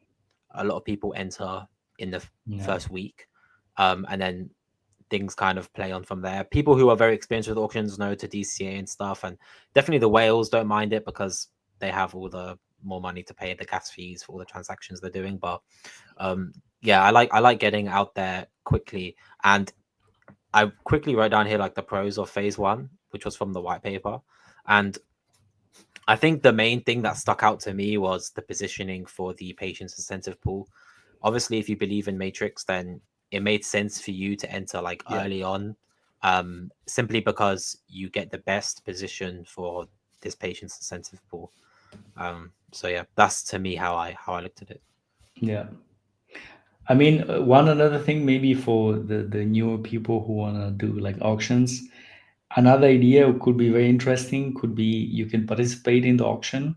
A lot of people enter in the Yeah, first week, and then things kind of play on from there. People who are very experienced with auctions know to DCA and stuff, and definitely the whales don't mind it because they have all the more money to pay the gas fees for all the transactions they're doing. But um, yeah, I like getting out there quickly, and I quickly wrote down here like the pros of phase one, which was from the white paper. And I think the main thing that stuck out to me was the positioning for the patient's incentive pool. Obviously, if you believe in Matrix, then it made sense for you to enter like yeah, early on, simply because you get the best position for this patient's incentive pool. So yeah, that's to me how I looked at it. yeah. I mean, one another thing maybe for the newer people who want to do like auctions, Another idea could be very interesting, could be you can participate in the auction,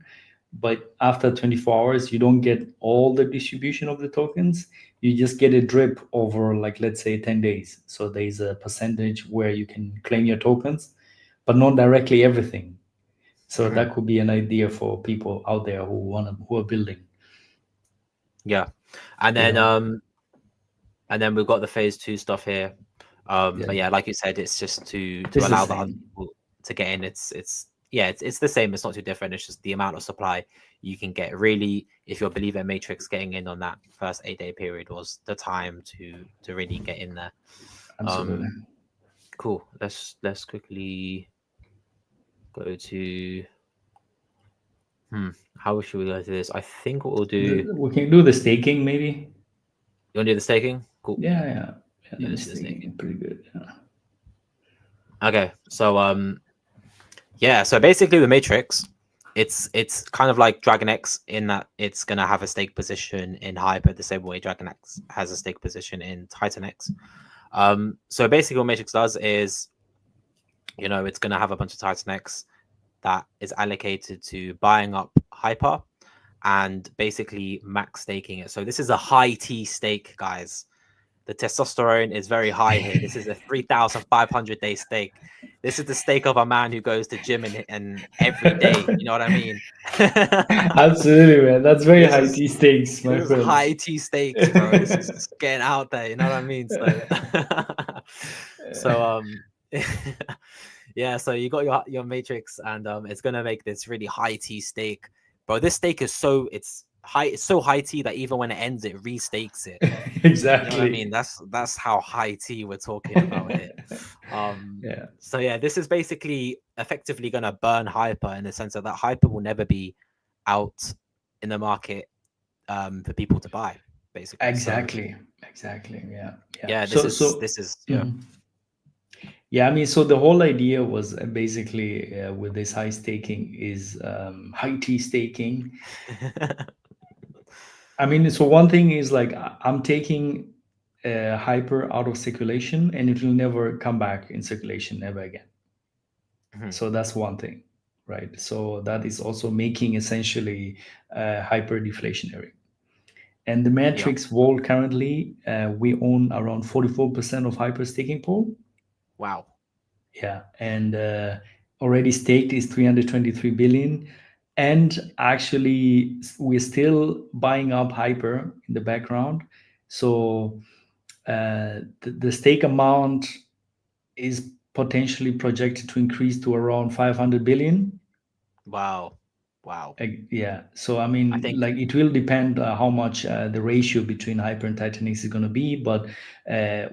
but after 24 hours, you don't get all the distribution of the tokens. You just get a drip over, like, let's say 10 days. So there's a percentage where you can claim your tokens, but not directly everything. So Mhm. that could be an idea for people out there who are building. Yeah, and then Yeah. we've got the phase 2 stuff here. Yeah. But yeah, like you said, it's just to It's the allow the other same. people to get in. It's the same. It's not too different. It's just the amount of supply you can get. Really, if you're Believer Matrix, getting in on that first 8-day period was the time to really get in there. Absolutely. Cool. Let's quickly go to how should we go to this? I think what we'll do. We can do the staking maybe. You want to do the staking? Cool. Yeah. Yeah, The let's do the staking. staking pretty good. Yeah. Okay, so yeah, so basically the Matrix, it's kind of like Dragon X in that it's gonna have a stake position in Hyper the same way Dragon X has a stake position in TitanX. So basically what Matrix does is, it's gonna have a bunch of TitanX that is allocated to buying up Hyper and basically max staking it. So this is a high T stake, guys. The testosterone is very high here. This is a 3,500 day stake. This is the stake of a man who goes to gym and every day. You know what I mean? Absolutely, man. That's very this high is T stakes, my this is friend. high T stakes, bro. This is getting out there. You know what I mean? So, so yeah. So you got your matrix, and it's gonna make this really high T stake, bro. This stake is it's high. It's so high T that even when it ends, it restakes it. You know what I mean? Exactly. That's how high T we're talking about here. Yeah. So yeah, this is basically effectively going to burn Hyper in the sense that Hyper will never be out in the market for people to buy, basically. So Exactly. Exactly. Yeah. Yeah. yeah, So this is yeah. mhm. Yeah, I mean, so the whole idea was basically with this high staking is high T staking. I mean, so one thing is like I'm taking hyper out of circulation and it will never come back in circulation ever again. Mhm. So that's one thing, right? So that is also making essentially hyper deflationary. And the Yeah. Matrix Vault currently, we own around 44% of hyper staking pool. Wow. Yeah, and already staked is 323 billion. And actually, we're still buying up hyper in the background. So the stake amount is potentially projected to increase to around 500 billion. Wow. Wow. Yeah. So I I mean, think like it will depend how much the ratio between Hyper and Titanic is going to be, but uh,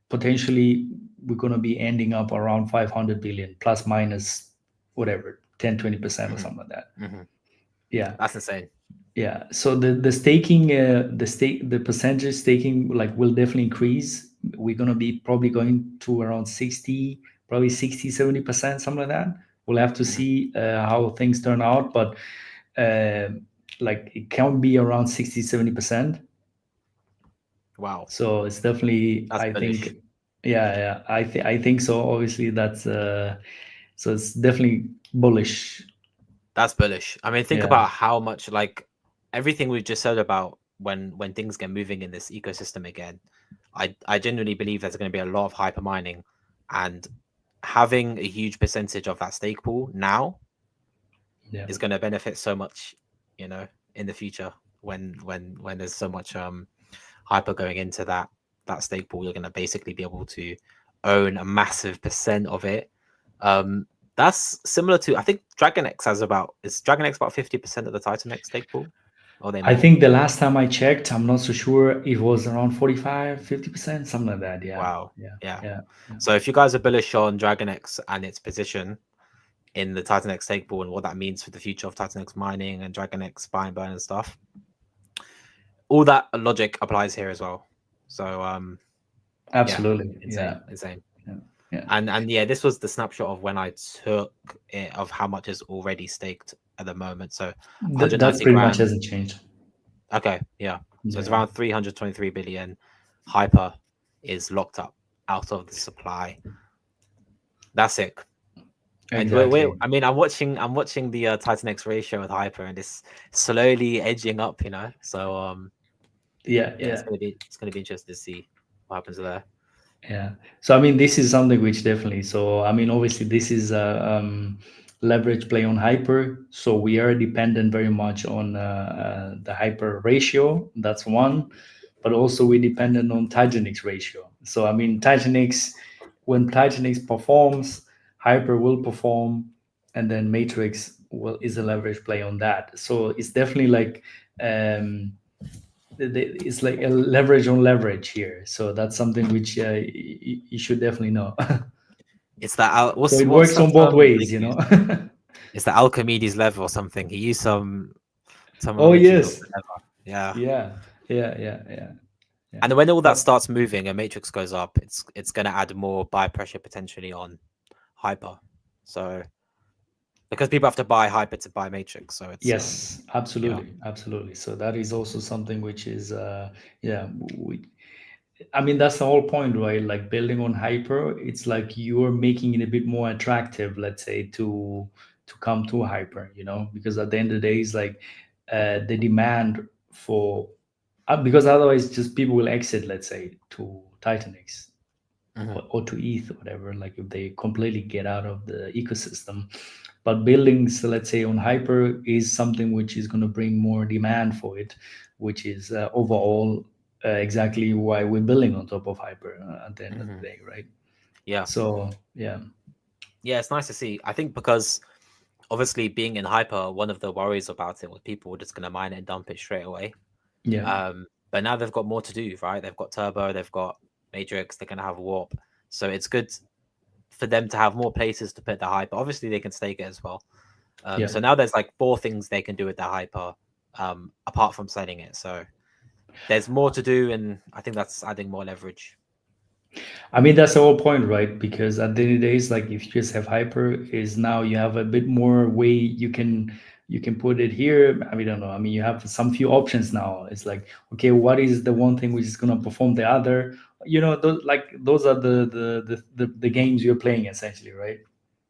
potentially we're going to be ending up around 500 billion plus minus whatever 10-20% or mhm, something like that. mhm. Yeah. That's insane. Yeah. So the staking, the percentage staking like will definitely increase. We're going to be probably going to around 60, probably 60-70%, something like that. We'll have to Mhm. see how things turn out, but uh, like it can be around 60-70%. Wow. So it's definitely, That's I think, bullish. yeah, I think so. Obviously, that's so it's definitely bullish. That's bullish. I mean, think Yeah, about how much like everything we've just said about when things get moving in this ecosystem again. I genuinely believe there's going to be a lot of hyper mining, and having a huge percentage of that stake pool now yeah, is going to benefit so much, in the future when there's so much hyper going into that stake pool. You're going to basically be able to own a massive percent of it. That's similar to, I think Dragon X is Dragon X about 50% of the Titan X stake pool? Or are they I more? think the last time I checked, I'm not so sure, it was around 45-50%, something like that. Yeah, Wow. yeah, Yeah. yeah, yeah. So if you guys are bullish on Dragon X and its position in the Titan X stake pool and what that means for the future of Titan X mining and Dragon X buy and burn and stuff, all that logic applies here as well. So yeah, Absolutely. insane, Yeah, insane. yeah, yeah. And yeah, this was the snapshot of when I took it of how much is already staked at the moment. So That's 190 pretty much grand. hasn't changed. Okay, yeah. So it's Yeah. around 323 billion. Hyper is locked up out of the supply. That's sick. And Exactly. I mean, I'm watching the Titan X ratio with hyper, and it's slowly edging up, So Yeah, yeah, yeah. it's gonna be interesting to see what happens there. Yeah. So I mean, this is something which definitely. So I mean, obviously, this is a leverage play on hyper. So we are dependent very much on the hyper ratio. That's one, but also we're dependent on Titanix ratio. So I mean, Titanix, when Titanix performs, hyper will perform, and then Matrix will is a leverage play on that. So it's definitely like. It's like a leverage on leverage here. So that's something which you should definitely know. It's that So it what's works that on both term ways, Big you know. used? It's the Alchimedes level or something. He used some Oh terminology of yes, whatever. Yeah. yeah, yeah, yeah, yeah, yeah. And when all that But starts moving and matrix goes up, it's gonna add more buy pressure potentially on hyper. So because people have to buy hyper to buy matrix, so it's yes, yeah. absolutely, absolutely. So that is also something which is yeah. I mean, that's the whole point, right? Like building on hyper, it's like you're making it a bit more attractive, let's say, to come to hyper, because at the end of the day, it's like the demand for because otherwise, just people will exit, let's say, to Titanix Mhm, or to ETH or whatever. Like if they completely get out of the ecosystem, but building, so let's say on hyper is something which is going to bring more demand for it, which is overall exactly why we're building on top of hyper at the end of the mhm. day, right? Yeah. So yeah, Yeah, it's nice to see. I think because obviously being in hyper, one of the worries about it was people were just gonna mine it and dump it straight away. yeah, But now they've got more to do, right? They've got turbo, they've got matrix, they're gonna have warp. So it's good for them to have more places to put the hyper. Obviously they can stake it as well. yeah. So now there's like four things they can do with the hyper, apart from selling it. So there's more to do, and I think that's adding more leverage. I mean, that's the whole point, right? Because at the end of the day, it's like if you just have hyper, is now you have a bit more way you can put it here. I mean, I don't know. I mean, you have some few options now. It's like, okay, what is the one thing which is gonna perform the other? Those are the games you're playing essentially, right?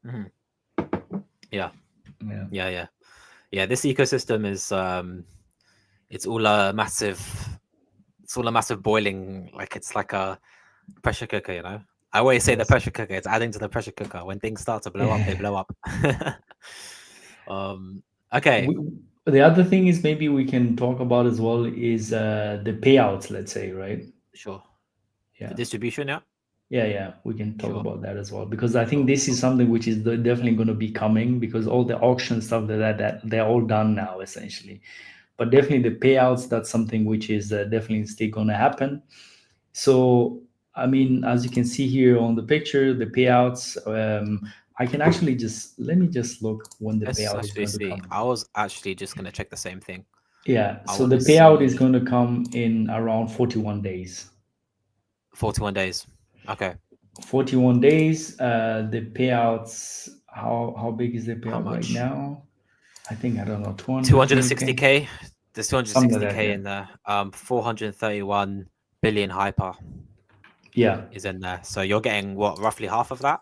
Mhm. Yeah, Yeah. yeah. Yeah, this ecosystem is it's all a massive boiling, like it's like a pressure cooker. I always say the Yes. pressure cooker, it's adding to the pressure cooker. When things start to blow up, they blow up. um okay, we, the other thing is maybe we can talk about as well is the payouts, let's say, right? sure. The Yeah. distribution, yeah. Yeah, yeah, we can talk Sure, about that as well because I think sure, this sure. is something which is definitely going to be coming because all the auction stuff that they're all done now essentially. But definitely the payouts, that's something which is definitely still going to happen. So I mean, as you can see here on the picture, the payouts. I can actually just let me just look when the Let's payout is actually going to see. come. I was actually just gonna check the same thing. Yeah, I so want the to payout is see going to come in around 41 days. 41 days. Okay. 41 days. The payouts, how big is the How payout right much? now? I think, I don't know, 200k, 260k. There's something like that. 260k Yeah. in there. 431 billion hyper Yeah. is in there. So you're getting what, roughly half of that?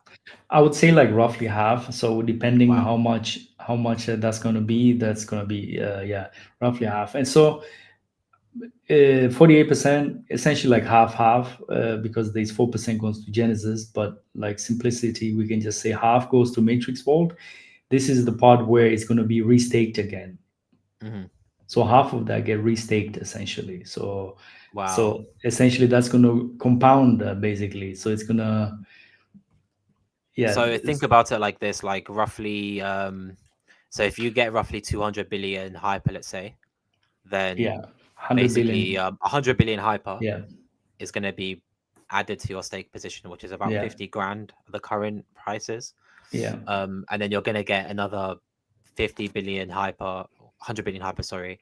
I would say like roughly half. So depending Wow. how much that's going to be, that's going to be yeah, roughly half. And so 48%, essentially like half because there's 4% goes to Genesis, but like simplicity, we can just say half goes to Matrix Vault. This is the part where it's going to be restaked again. Hmm. So half of that get restaked essentially. So Wow. so essentially that's going to compound basically. So it's going to yeah So think about it like this, like roughly, so if you get roughly 200 billion hyper, let's say, then yeah 100 basically billion. 100 billion hyper Yeah, is going to be added to your stake position, which is about yeah, 50 grand the current prices. yeah, And then you're going to get another 50 billion hyper, 100 billion hyper, sorry,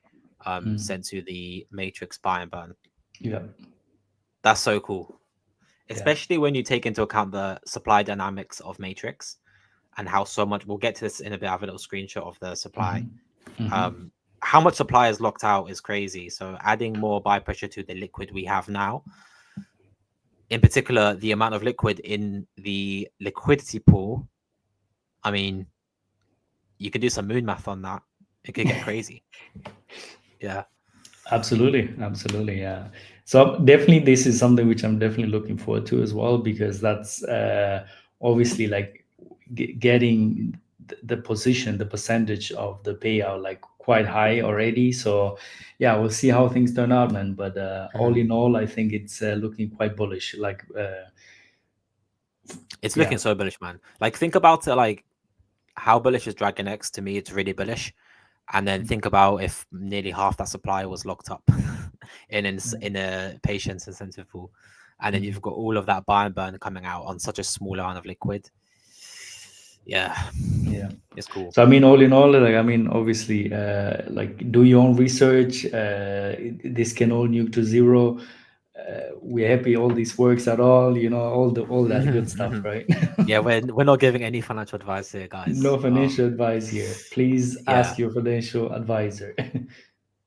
mm, sent to the matrix buy and burn. yeah, That's so cool, yeah, especially when you take into account the supply dynamics of matrix and how so much, we'll get to this in a bit. I have a little screenshot of the supply. hmm, hmm, um how much supply is locked out is crazy. So adding more buy pressure to the liquid we have now, in particular the amount of liquid in the liquidity pool, I mean, you could do some moon math on that. It could get crazy. Yeah. Absolutely, absolutely, yeah. So definitely, this is something which I'm definitely looking forward to as well, because that's obviously like getting the position, the percentage of the payout like quite high already. So yeah, we'll see how things turn out, man. But all Mhm. in all, I think it's looking quite bullish. Like It's yeah, looking so bullish, man. Like, think about it. Like, how bullish is Dragon X? To me, it's really bullish. And then think about if nearly half that supply was locked up in a patience incentive pool, and then Mhm. you've got all of that buy and burn coming out on such a small amount of liquid. Yeah, Yeah. it's cool. So I mean, all in all, like I mean, obviously, like do your own research. This can all nuke to zero. We're happy all this works at all. You know, all that good stuff, right? Yeah, we're not giving any financial advice here, guys. No financial advice here. Please Yeah, ask your financial advisor.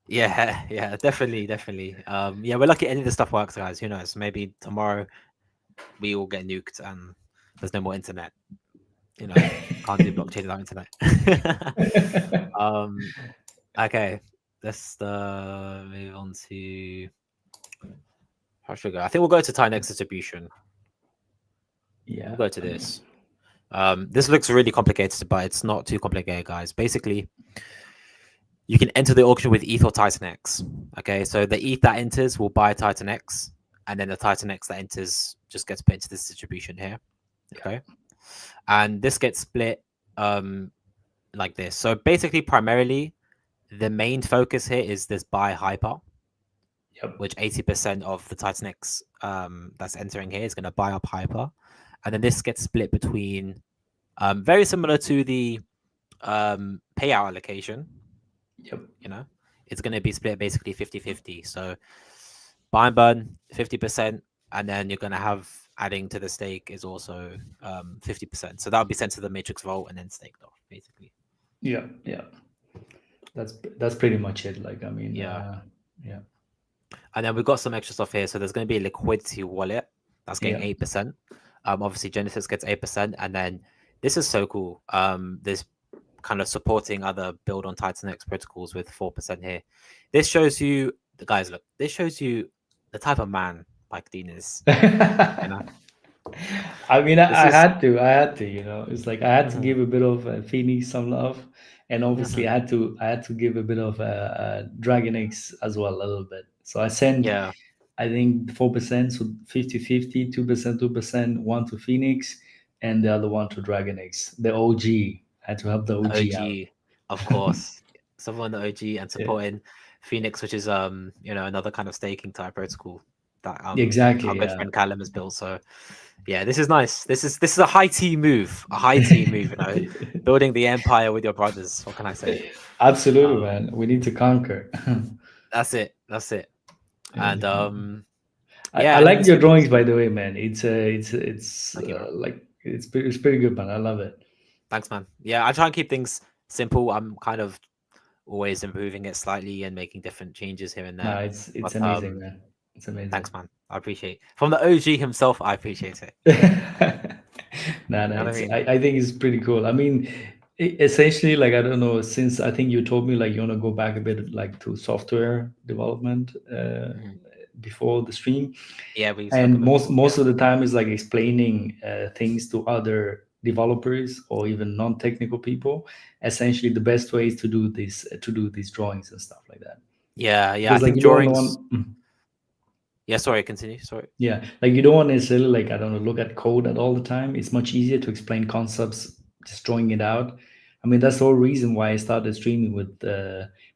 yeah, yeah, definitely, definitely. Yeah, we're lucky any of this stuff works, guys. Who knows? Maybe tomorrow we all get nuked and there's no more internet. You know, can't do blockchain without internet. um, okay, let's move on to how should we go? I think we'll go to TitanX distribution. We'll Yeah. go to this. This looks really complicated, but it's not too complicated, guys. Basically, you can enter the auction with ETH or Titan X. Okay, so the ETH that enters will buy Titan X, and then the Titan X that enters just gets put into this distribution here. Okay, and this gets split like this. So basically, primarily, the main focus here is this buy hyper, Yep. which 80% of the Titan X that's entering here is going to buy up hyper, and then this gets split between very similar to the payout allocation. Yep. You know, it's going to be split basically 50-50. So buy and burn 50%, and then you're going to have adding to the stake is also 50%. So that'll be sent to the matrix vault and then staked off, basically. Yeah. Yeah. That's pretty much it. Like I mean, Yeah. yeah. And then we've got some extra stuff here. So there's going to be a liquidity wallet that's getting Yeah. 8%. Obviously Genesis gets 8%, and then this is so cool. There's kind of supporting other build on Titan X protocols with 4% here. This shows you the guys. Look, this shows you the type of man Mike Dean is. You know, I mean, this I is. had to, you know, it's like I had to Mhm, give a bit of Phoenix some love, and obviously mhm. I had to give a bit of Dragon X as well, a little bit. So I sent, Yeah, I think 4%, so 50-50, 2%, 2%, one to Phoenix, and the other one to Dragon X, the OG. I had to help the the OG out. OG, of course. Someone the OG and Yeah, supporting Phoenix, which is another kind of staking type protocol that our exactly. good Yeah. friend Callum has built. So yeah, this is nice. This is a high T move, a high T move. Building the empire with your brothers. What can I say? Absolutely, Um, man. We need to conquer. that's it. That's it. And Yeah. I yeah, and then like this your looks. drawings, by the way, man. It's Thank you, bro. like it's pretty good, man. I love it. Thanks, man. Yeah, I try and keep things simple. I'm kind of always improving it slightly and making different changes here and No, there. it's But amazing, man. It's amazing. thanks, man. I appreciate from the OG himself. I appreciate it. No, You no, know what I it's mean? I think it's pretty cool. I mean, essentially, like I don't know, since I think you told me like you want to go back a bit like to software development Mhm. before the stream, Yeah, we spoke a and bit before. Yeah, most of the time is like explaining things to other developers or even non-technical people. Essentially, the best way is to do these drawings and stuff like that, yeah, yeah. I because like think you don't drawings. want Yeah, sorry. Continue. Sorry. yeah, like you don't want to necessarily like I don't know look at code at all the time. It's much easier to explain concepts just drawing it out. I mean that's the whole reason why I started streaming with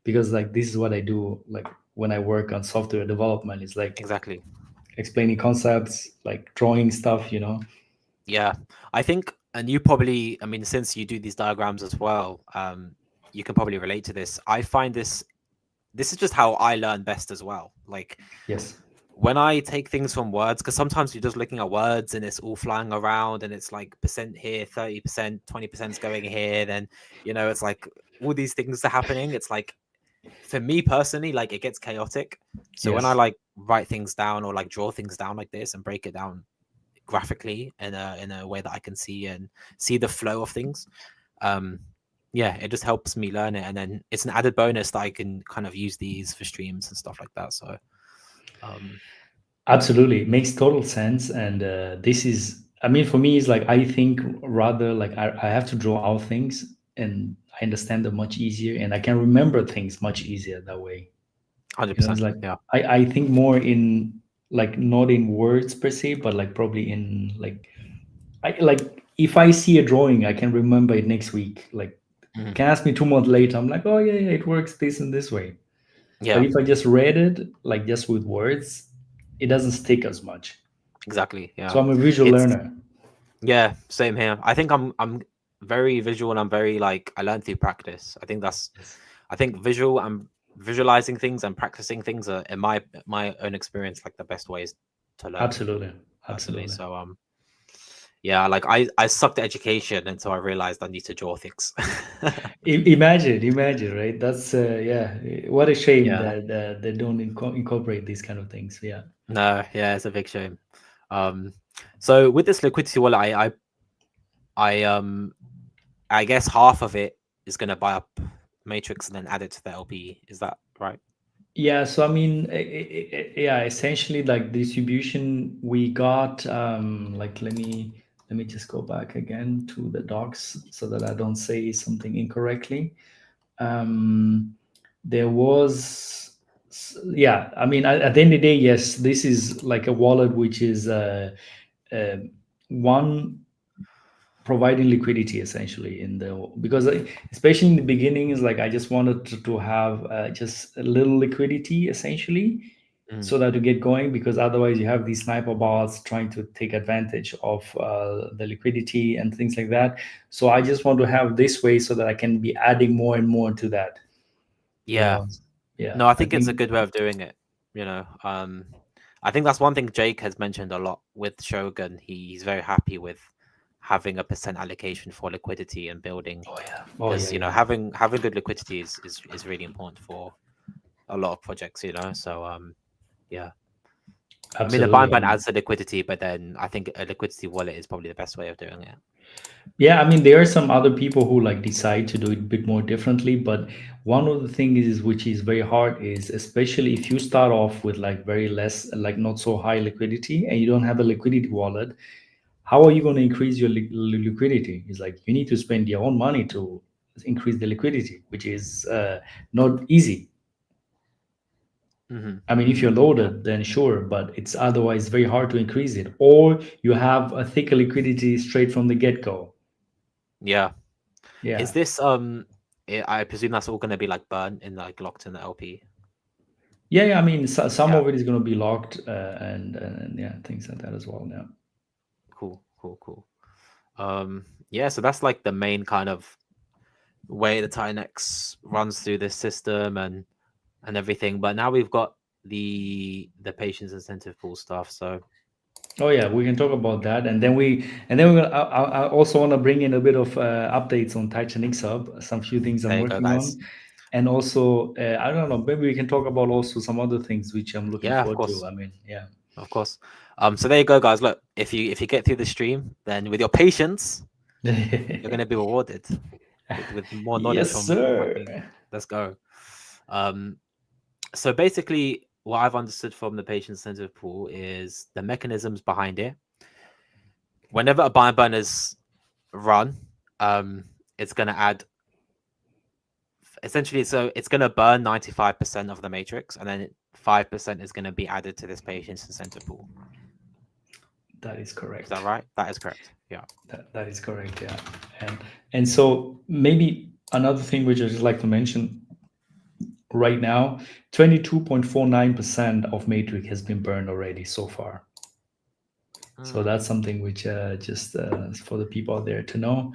because like this is what I do like when I work on software development. It's like Exactly. explaining concepts, like drawing stuff, you know. Yeah, I think, and you probably, I mean, since you do these diagrams as well, you can probably relate to this. I find this. This is just how I learn best as well. Like Yes. when I take things from words, because sometimes you're just looking at words and it's all flying around and it's like percent here, 30%, 20% is going here. Then, it's like all these things are happening. It's like, for me personally, like it gets chaotic. So when I Yes. like write things down or like draw things down like this and break it down graphically in a way that I can see and see the flow of things, um, yeah, it just helps me learn it, and then it's an added bonus that I can kind of use these for streams and stuff like that. So, um, Absolutely, it makes total sense. And this is, I mean, for me, it's like I think rather like I have to draw out things, and I understand them much easier, and I can remember things much easier that way. hundred You know, it's percent, like yeah. I think more in like not in words per se, but like probably in like I like if I see a drawing, I can remember it next week. Like, Mhm. can ask me 2 months later, I'm like, oh yeah, yeah, it works this and this way. But Yeah, if I just read it like just with words, it doesn't stick as much. exactly. So Yeah, I'm a visual it's learner. yeah, same here. I think I'm very visual and I'm very like I learn through practice. Yes. I think visual and visualizing things and practicing things are in my own experience like the best ways to learn Absolutely. personally. Absolutely. So yeah, like I sucked at education until I realized I need to draw things. Imagine, right? That's yeah. What a shame Yeah. that they don't incorporate these kind of things. Yeah. No, yeah, it's a big shame. Um, so with this liquidity wallet, I I guess half of it is gonna buy up Matrix and then add it to the LP. Is that right? Yeah, so I mean, yeah, essentially like distribution, we got like let me just go back again to the docs so that I don't say something incorrectly. Um, there was, yeah, I mean, at the end of the day, yes, this is like a wallet which is uh, one providing liquidity essentially in the because especially in the beginning is like I just wanted to have just a little liquidity essentially Mm. so that to get going, because otherwise you have these sniper bots trying to take advantage of the liquidity and things like that. So I just want to have this way so that I can be adding more and more to that, you Yeah. know. Yeah, No, I I think it's a think. good way of doing it. You know, I think that's one thing Jake has mentioned a lot with Shogun. He's very happy with having a percent allocation for liquidity and building Oh yeah, oh yeah, because you know yeah. having good liquidity is really important for a lot of projects. You know, so yeah. I mean, the Absolutely. bind And adds the liquidity, but then I think a liquidity wallet is probably the best way of doing it. yeah, I mean, there are some other people who like decide to do it a bit more differently, but one of the things is which is very hard is especially if you start off with like very less, like not so high liquidity, and you don't have a liquidity wallet, how are you going to increase your liquidity? It's like you need to spend your own money to increase the liquidity, which is not easy. Hmm. I mean, if you're Hmm. Yeah. loaded, then sure, but it's otherwise very hard to increase it. Or you have a thicker liquidity straight from the get go. Yeah. Is Yeah. this I presume that's all going to be like burnt in like locked in the LP. Yeah, yeah, I mean, some Yeah. of it is going to be locked, and yeah, things like that as well. Yeah. Cool. Cool. Cool. Yeah. So that's like the main kind of way the TitanX runs through this system and everything. But now we've got the patient's incentive pool stuff. So Oh yeah, we can talk about that, and then we're gonna. I also want to bring in a bit of updates on TitanXHub, some few things I'm there you go, working guys. on, and also I don't know, maybe we can talk about also some other things which I'm looking Yeah, of forward to. course. I mean, yeah. Of course. So there you go, guys. Look, if you get through the stream, then with your patience, you're gonna be rewarded with more knowledge Yes, from my team. sir. Let's go. Um, so basically, what I've understood from the patient incentive pool is the mechanisms behind it. Whenever a bind burn is run, it's gonna add essentially so it's gonna burn 95% of the matrix, and then 5% is gonna be added to this patient's incentive pool. That is Is that correct. right? That is correct. Yeah. That is correct. Yeah, and so maybe another thing which I just like to mention right now, 22.49% of Matrix has been burned already so far. So Mm, that's something which just for the people out there to know.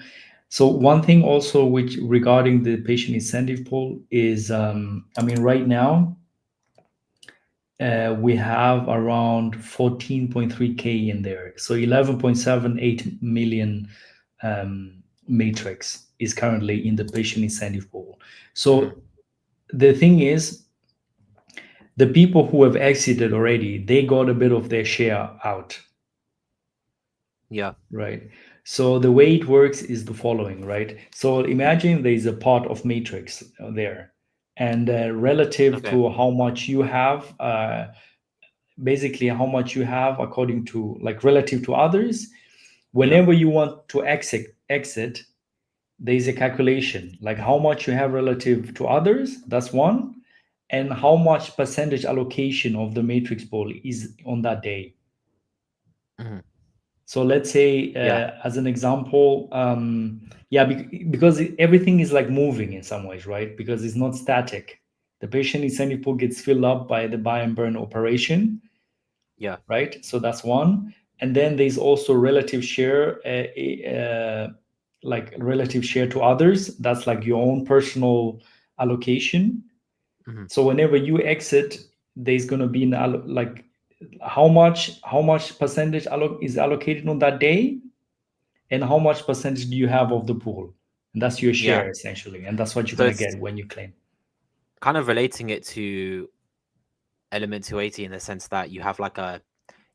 So one thing also which regarding the patient incentive pool is, I mean, right now we have around 14.3K in there. So 11.78 million matrix is currently in the patient incentive pool. mhm. So the thing is, the people who have exited already, they got a bit of their share out, Yeah. right? So the way it works is the following, right? So imagine there is a part of matrix there, and relative Okay. to how much you have, basically how much you have according to, like, relative to others, Yeah. whenever you want to exit, there is a calculation, like how much you have relative to others, that's one, and how much percentage allocation of the matrix pool is on that day. Mhm. So let's say, Yeah. as an example, yeah, because everything is like moving in some ways, right? Because it's not static. The patient incentive pool gets filled up by the buy and burn operation, Yeah. right? So that's one. And then there's also relative share, like relative share to others. That's like your own personal allocation. Hmm. So whenever you exit, there's going to be like how much percentage is allocated on that day, and how much percentage do you have of the pool, and that's your Yeah. share essentially, and that's what you're So going to it's get when you claim. kind of relating it to element 280 in the sense that you have like a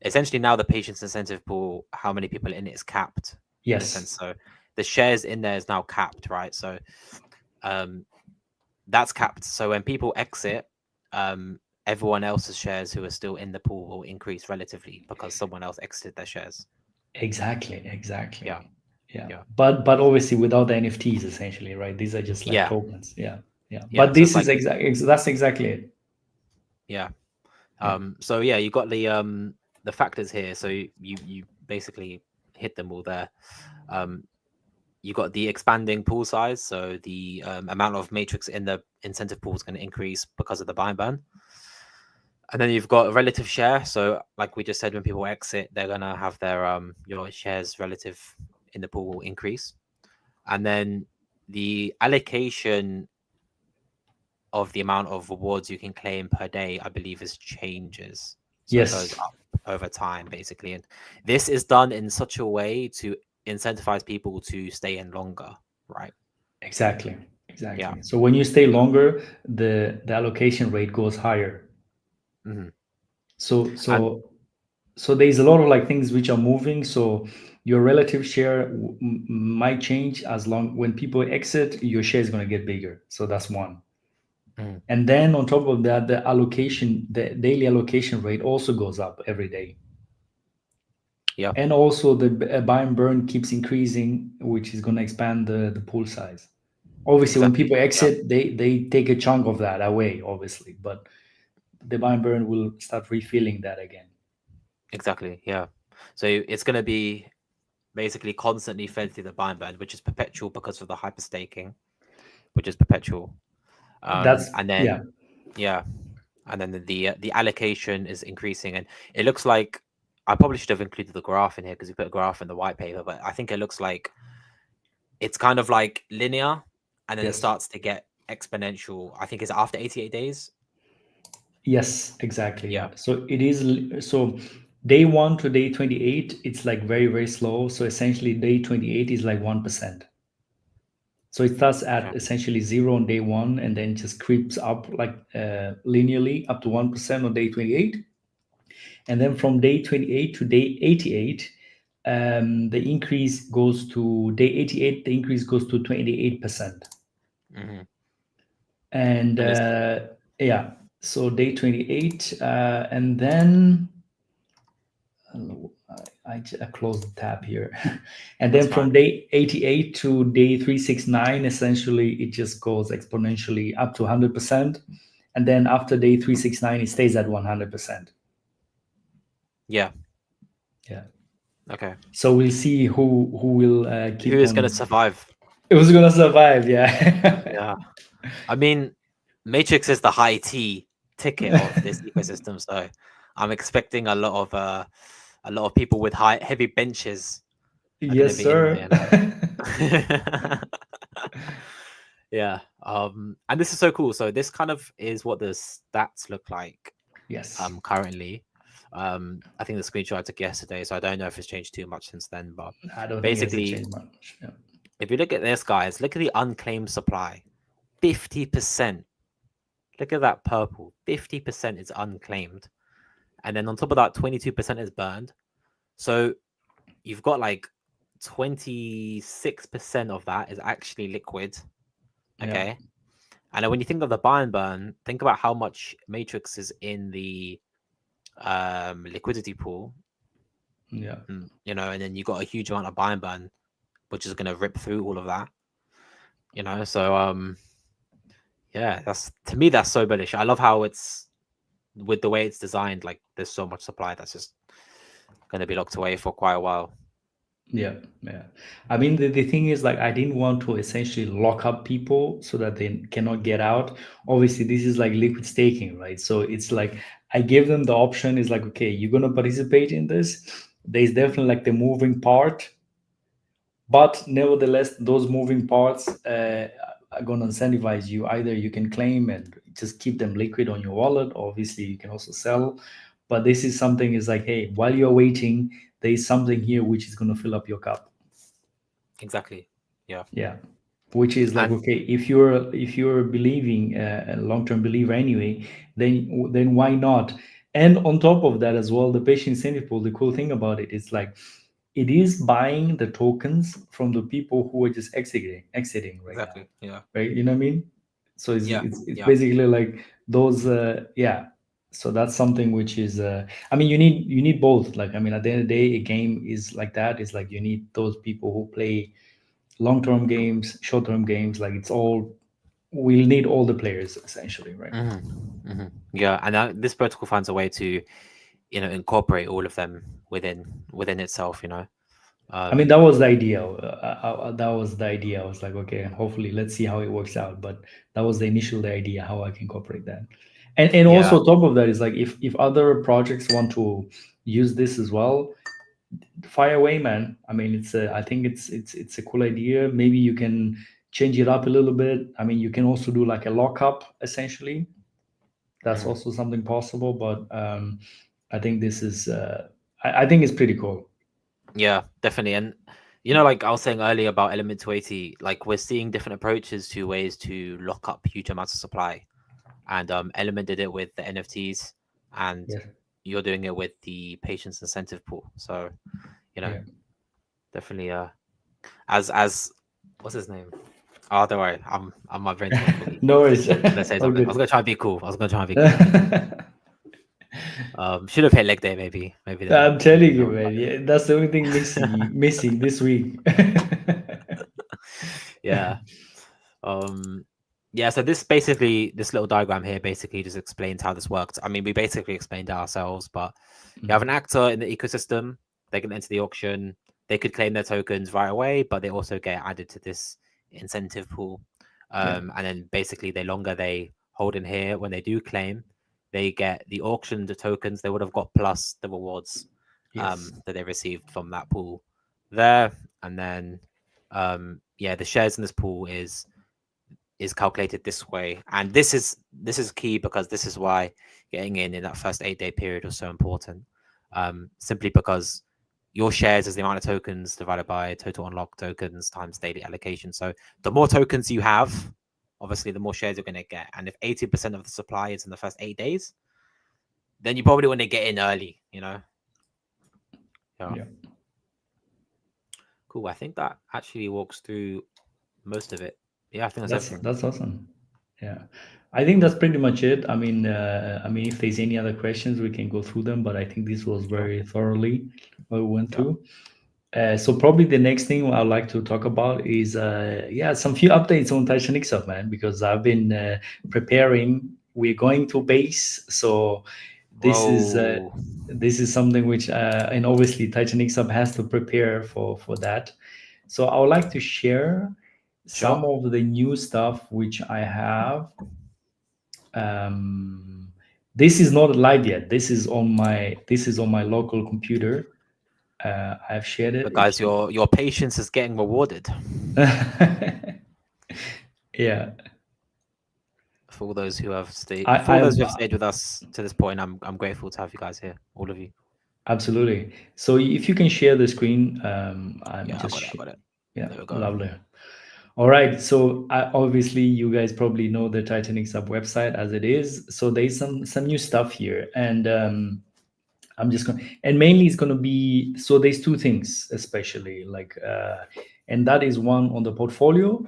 essentially now the patient's incentive pool, how many people in it is capped in a sense. Yes, So the shares in there is now capped, right? So um that's capped. So when people exit, everyone else's shares who are still in the pool will increase relatively because someone else exited their shares. exactly. Yeah. Yeah, Yeah. but obviously without the NFTs essentially, right? These are just like Yeah. tokens. Yeah, yeah, Yeah. but So it's this is like that's exactly it. yeah. Yeah. So yeah, you got the factors here. So you basically hit them all there. Um, you got the expanding pool size, so the amount of matrix in the incentive pool is going to increase because of the buy and burn. And then you've got a relative share. So like we just said, when people exit, they're gonna have their your shares relative in the pool will increase. And then the allocation of the amount of rewards you can claim per day, I believe, is changes. So it goes Yes, up over time, basically. And this is done in such a way to incentivize people to stay in longer, right? exactly, Yeah. exactly. So when you stay longer, the allocation rate goes higher. Hmm. So And there's a lot of like things which are moving. So your relative share might change as long when people exit, your share is going to get bigger. So that's one. mhm, And then on top of that, the daily allocation rate also goes up every day. yeah, And also the buy and burn keeps increasing, which is going to expand the pool size. Obviously, when exactly. people Yeah, exit, they take a chunk of that away, obviously, but the buy and burn will start refilling that again. exactly. Yeah. So it's going to be basically constantly fed through the bind band, which is perpetual because of the hyper staking, which is perpetual. That's And then yeah. yeah, and then the allocation is increasing, and it looks like I probably should have included the graph in here because we put a graph in the white paper, but I think it looks like it's kind of like linear, and then it Yes. starts to get exponential. I think it's after 88 days. Yes, exactly. Yeah. Yeah. So it is so day 1 to day 28, it's like very, very slow. So essentially day 28 is like 1%. So it starts Okay. at essentially zero on day one and then just creeps up like linearly up to 1% on day 28. And then from day 28 to day 88, the increase goes to day 88, the increase goes to 28%. Hmm. And And it's yeah, so day 28, and then I closed the tab here. And that's then from fine. day 88 to day 369, essentially it just goes exponentially up to 100%. And then after day 369, it stays at 100%. Yeah. Yeah. Okay. So we'll see who will Who keep is going to on. survive? It was gonna survive, yeah. Yeah. I mean, Matrix is the high T ticket of this ecosystem, so I'm expecting a lot of people with heavy benches are going to Yes, be in there, sir. you know. Yeah. And this is so cool. So this kind of is what the stats look like Yes. currently. I think the screenshot I took yesterday, so I don't know if it's changed too much since then, but I don't think it has basically changed much. Yeah. if you look at this, guys, look at the unclaimed supply. 50%. Look at that purple. 50% is unclaimed. And then on top of that, 22% is burned. So you've got like 26% of that is actually liquid. Yeah. Okay. And then when you think of the buy and burn, think about how much matrix is in the liquidity pool. Yeah. And then you got a huge amount of buy and burn, which is gonna rip through all of that. So yeah, that's to me that's so bullish. I love how it's with the way it's designed, like there's so much supply that's just gonna be locked away for quite a while. Yeah, yeah. I mean, the thing is, like, I didn't want to essentially lock up people so that they cannot get out. Obviously, this is like liquid staking, right? So it's like I gave them the option is like, okay, you're gonna participate in this. There's definitely like the moving part, but nevertheless, those moving parts are gonna incentivize you. Either you can claim and just keep them liquid on your wallet. Obviously, you can also sell. But this is something is like, hey, while you're waiting, there is something here which is gonna fill up your cup. Exactly. Yeah. Yeah, which is like, And okay, if you're believing a long-term believer anyway, then why not? And on top of that as well, the patient incentive pool, the cool thing about it is like it is buying the tokens from the people who are just exiting right now, exactly. Yeah. right? You know what I mean? So it's Yeah. it's, it's Yeah. basically like those yeah. So that's something which is I mean, you need both. Like, I mean, at the end of the day, a game is like that. It's like you need those people who play long-term games, short-term games. Like, it's all, we'll need all the players essentially, right? Yeah. And this protocol finds a way to, incorporate all of them within itself. I mean, Um, that was the idea. That was the idea. I was like, okay, hopefully, let's see how it works out. But that was the idea, how I can incorporate that. And yeah. also, on top of that is like, if other projects want to use this as well, fire away, man. I mean, I think it's a cool idea. Maybe you can change it up a little bit. I mean, you can also do like a lockup essentially. That's Mhm. also something possible. But I think this is I think it's pretty cool. Yeah, definitely. And like I was saying earlier about Element 280, like we're seeing different approaches to ways to lock up huge amounts of supply. And Element did it with the NFTs, and Yes. you're doing it with the patience incentive pool. So, you know, Yeah. definitely as what's his name? Oh, don't worry. I'm my brain's gone foggy. No worries. I was gonna say All something. I was good. gonna try and be cool. I was gonna try and be cool. Should have hit leg day maybe. Maybe then I'm telling that you, would man. have Yeah, that's the only thing missing this week. yeah. Yeah, so this little diagram here basically just explains how this works. I mean, we basically explained it ourselves, but you have an actor in the ecosystem, they can enter the auction, they could claim their tokens right away, but they also get added to this incentive pool. Yeah. And then basically the longer they hold in here, when they do claim, they get the auctioned tokens they would have got plus the rewards Yes. that they received from that pool there. And then yeah, the shares in this pool is calculated this way, and this is key because this is why getting in that first 8-day period was so important. Simply because your shares is the amount of tokens divided by total unlocked tokens times daily allocation. So the more tokens you have, obviously the more shares you're going to get. And if 80% of the supply is in the first 8 days, then you probably want to get in early. Yeah. Yeah. Cool. I think that actually walks through most of it. Yeah, I think that's everything. That's awesome. Yeah. I think that's pretty much it. I mean, if there's any other questions, we can go through them. But I think this was Sure. very thoroughly what we went Yeah. through. So probably the next thing I'd like to talk about is yeah, some few updates on TitanXHub, man, because I've been preparing. We're going to base, so this is uh, Whoa. this is something which and obviously TitanXHub has to prepare for that. So I would like to share some Sure. of the new stuff which I have. Um, this is not live yet. This is on my local computer. I've shared it. But If guys, your patience is getting rewarded. yeah, For all those who have stayed, I, for all those I'm who have stayed with us to this point, I'm grateful to have you guys here, all of you. absolutely. So if you can share the screen, I'm Yeah, I just got it. I got it. yeah, There we go. lovely. All right. So obviously, you guys probably know the TitanXHub website as it is. So there's some new stuff here, and I'm just going, and mainly it's going to be, so there's two things, especially like, and that is one on the portfolio,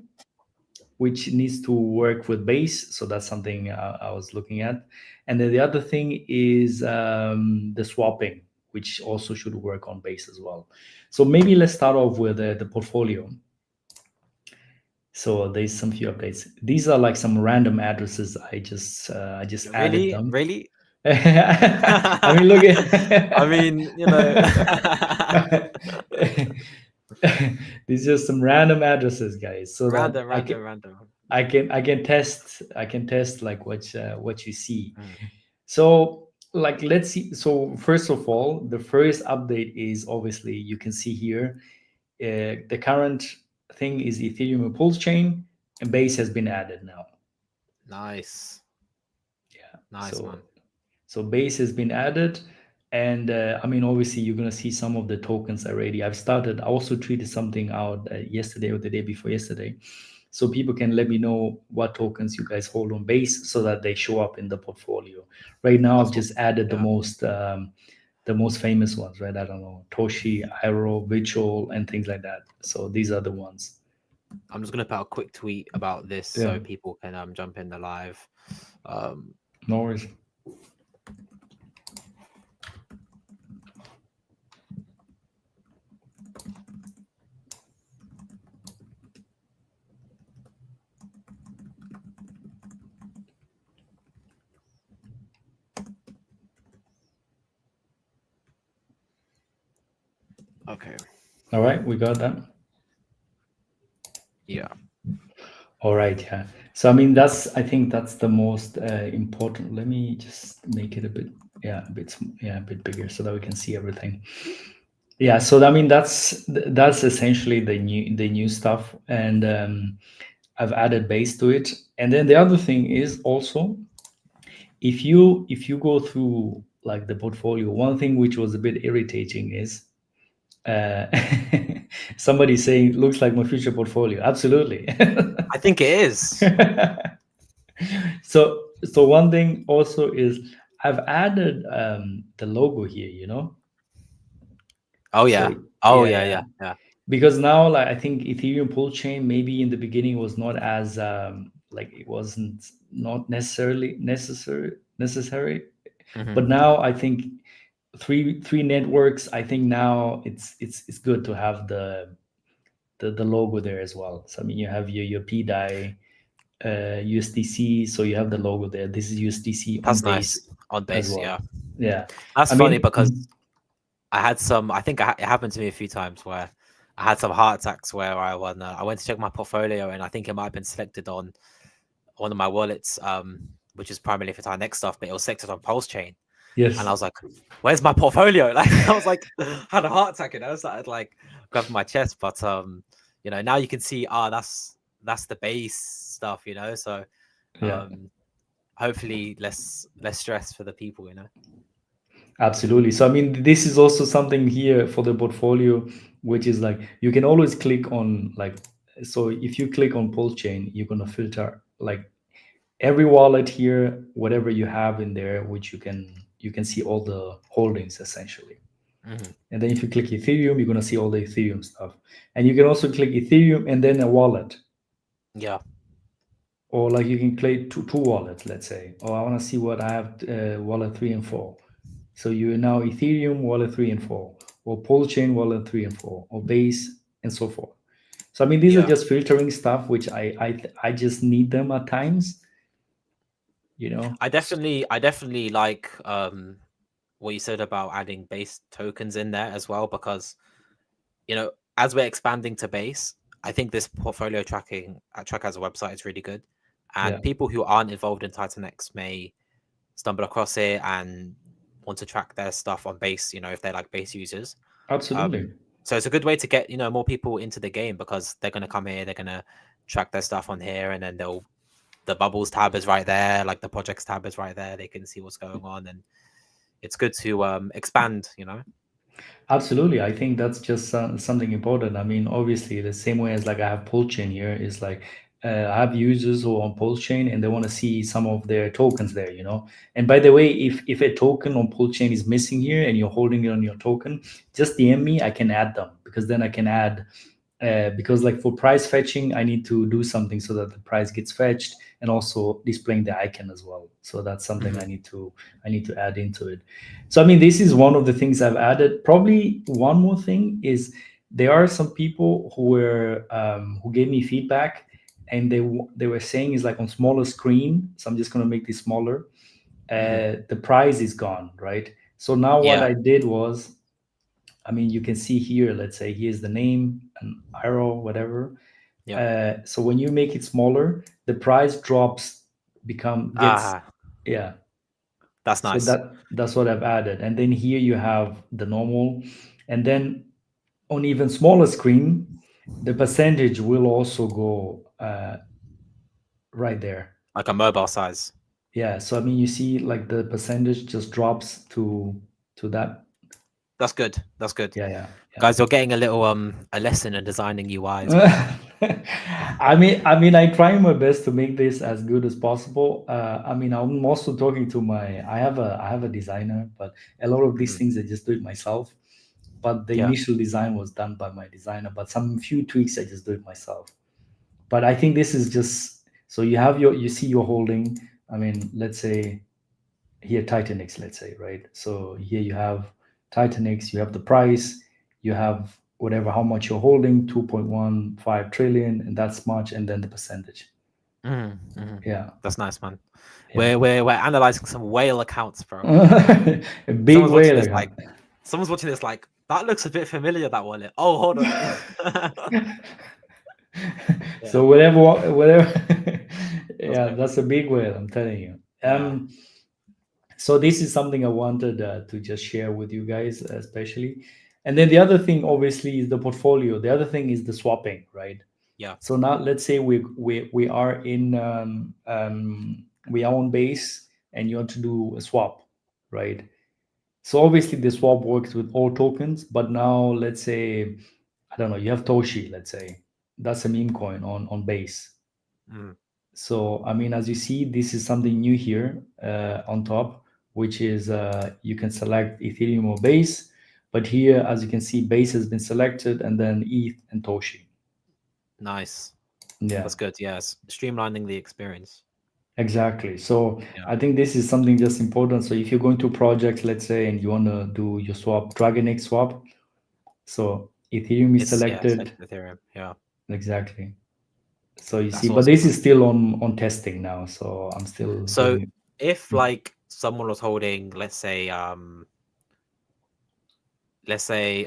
which needs to work with base. So that's something I was looking at. And then the other thing is the swapping, which also should work on base as well. So maybe let's start off with the portfolio. So there's some few updates. These are like some random addresses. I just added Really, them. really. I mean, look I mean, you know, at these are some random addresses, guys, so that random, random, random. I can test like what you see. Mm. So like let's see. So first of all, the first update is obviously you can see here the current thing is Ethereum Pulse chain, and base has been added now. Nice, Yeah. nice, So man. base has been added, and I mean obviously you're gonna see some of the tokens already. I also tweeted something out yesterday or the day before yesterday, so people can let me know what tokens you guys hold on base so that they show up in the portfolio. Right now I've That's what, just added yeah. the most famous ones, right? I don't know, Toshi, Iro, Virtual, and things like that. So these are the ones. I'm just gonna put a quick tweet about this Yeah, so people can jump in the live. Um, no worries. okay. All right, we got that. Yeah. All right, yeah. So I mean, I think that's the most important. Let me just make it a bit, yeah, a bit bigger so that we can see everything. Yeah. So I mean, that's essentially the new stuff, and I've added base to it. And then the other thing is also, if you go through like the portfolio, one thing which was a bit irritating is uh, somebody saying looks like my future portfolio. Absolutely. I think it is. So one thing also is I've added the logo here, Oh so yeah. Oh yeah, yeah, yeah, yeah, yeah. because now like I think Ethereum pull chain maybe in the beginning was not as like it wasn't not necessary, but Hmm. now I think three networks, I think now it's good to have the logo there as well. So I mean you have your PDI USDC, so you have the logo there. This is USDC on That's base nice on as base. well. Yeah, Yeah, that's I funny mean, because I had some. I think it happened to me a few times where I had some heart attacks where I went to check my portfolio and I think it might have been selected on one of my wallets, which is primarily for Titan stuff, but it was selected on Pulse Chain, and yes, I was like, "Where's my portfolio?" Like I was like, had a heart attack, and I started like grabbing my chest. But now you can see, that's the base stuff, So yeah, um, hopefully less stress for the people. absolutely. So I mean, this is also something here for the portfolio, which is like you can always click on like, so if you click on Pulse Chain, you're gonna filter like every wallet here, whatever you have in there, which you can see all the holdings essentially. Hmm. And then if you click Ethereum, you're gonna see all the Ethereum stuff. And you can also click Ethereum and then a wallet. Yeah, Or like you can create two wallets, let's say. Oh, I want to see what I have, wallet 3 and 4. So you now Ethereum wallet 3 and 4, or Chain wallet 3 and 4, or Base, and so forth. So I mean, these are yeah. just filtering stuff, which I just need them at times, you know. I definitely like what you said about adding base tokens in there as well because as we're expanding to base, I think this portfolio tracking track as a website is really good, Yeah, and people who aren't involved in TitanX may stumble across it and want to track their stuff on base. If they're like base users. absolutely. So it's a good way to get more people into the game because they're gonna come here, they're gonna track their stuff on here, and then the bubbles tab is right there, like the projects tab is right there. They can see what's going on, and it's good to expand. Absolutely. I think that's just something important. I mean, obviously, the same way as like I have pull chain here is like I have users who are on Pulse Chain and they want to see some of their tokens there, you know. And by the way, if a token on Pulse Chain is missing here and you're holding it on your token, just DM me. I can add them because then I can add because like for price fetching, I need to do something so that the price gets fetched and also displaying the icon as well. So that's something Mhm. I need to add into it. So I mean, this is one of the things I've added. Probably one more thing is there are some people who gave me feedback and they were saying is like on smaller screen. So I'm just gonna make this smaller. Mhm. The price is gone, right? So now what Yeah. I did was I mean, you can see here, let's say here's the name, an arrow, whatever. Yeah. So when you make it smaller, the price drops, gets, Ah, yeah. that's So nice. that's what I've added. And then here you have the normal. And then on even smaller screen, the percentage will also go right there. Like a mobile size. Yeah. So I mean, you see like the percentage just drops to that. That's good. That's good. Yeah, yeah, yeah. Guys, you're getting a little a lesson in designing UIs, man. I try my best to make this as good as possible. I mean, I'm also talking to I have a designer, but a lot of these Mhm. things I just do it myself. But the Yeah. initial design was done by my designer, but some few tweaks I just do it myself. But I think this is just so you see your holding. I mean, let's say here Titanix, let's say, right? So here you have Titanix, you have the price, you have whatever how much you're holding, 2.15 trillion, and that's much, and then the percentage. Mhm. Mhm. Yeah, That's nice, man. yeah. We're analyzing some whale accounts, bro. A big Someone's watching whale this account. like someone's watching this like that looks a bit familiar, that wallet. Oh, hold on. Yeah. So whatever That's yeah, quite that's funny. a big whale, I'm telling you. Yeah. So this is something I wanted to just share with you guys, especially. And then the other thing, obviously, is the portfolio. The other thing is the swapping, right? Yeah. So now let's say we are we are on base and you want to do a swap, right? So obviously the swap works with all tokens, but now let's say I don't know, you have Toshi, let's say that's a meme coin on base. Mm. So I mean, as you see, this is something new here on top, which is you can select Ethereum or base, but here, as you can see, base has been selected, and then ETH and Toshi. Nice. Yeah. That's good. Yes. Streamlining the experience. Exactly. So Yeah. I think this is something just important. So if you're going to projects, let's say, and you want to do your swap, DragonX swap, so Ethereum is It's selected. Ethereum. Yeah. Exactly. So you see, That's but awesome, this man. is still on testing now. So I'm still So doing. if Mm. like someone was holding, let's say,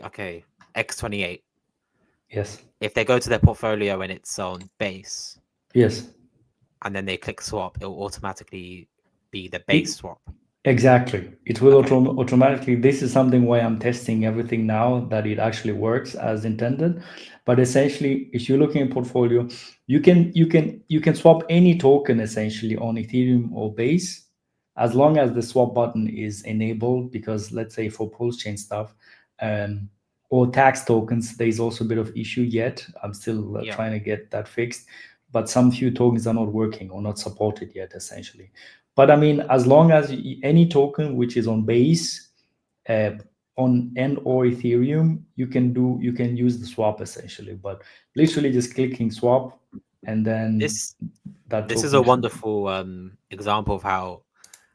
okay, X28, Yes. if they go to their portfolio and it's on base Yes. and then they click swap, it will automatically be the base It, swap. exactly. It will Okay. automatically. This is something why I'm testing everything now that it actually works as intended. But essentially, if you're looking at portfolio, you can swap any token essentially on Ethereum or Base, as long as the swap button is enabled. Because let's say for post chain stuff, um, or tax tokens, there's also a bit of issue yet. I'm still Yeah. trying to get that fixed. But some few tokens are not working or not supported yet, essentially. But I mean, as long as any token which is on base, uh, on and or Ethereum, you can use the swap essentially. But literally just clicking swap, and then This that this is a token should. wonderful example of how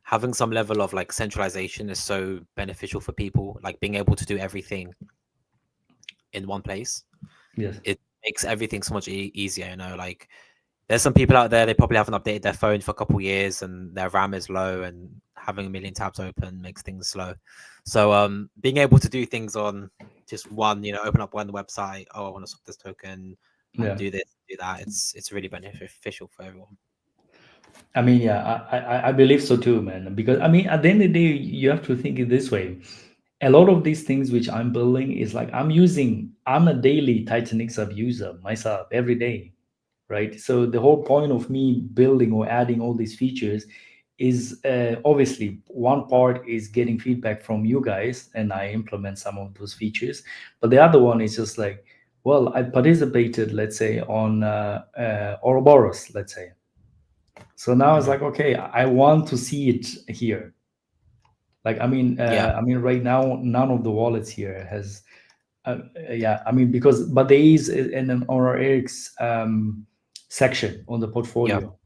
having some level of like centralization is so beneficial for people, like being able to do everything in one place. Yes. It makes everything so much easier, like there's some people out there, they probably haven't updated their phone for a couple years and their RAM is low and having a million tabs open makes things slow. So being able to do things on just one, open up one website, oh, I want to swap this token and Yeah. do this, do that. It's really beneficial for everyone. I mean, yeah, I believe so too, man. Because I mean, at the end of the day, you have to think it this way. A lot of these things which I'm building is like I'm a daily TitanXHub user myself every day, right? So the whole point of me building or adding all these features is obviously one part is getting feedback from you guys, and I implement some of those features. But the other one is just like Well, I participated, let's say, on Ouroboros, let's say. So now it's Hmm. like, okay, I want to see it here. Like, Yeah, I mean, right now, none of the wallets here has, yeah, I mean, because, but there is an RRX section on the yeah, portfolio.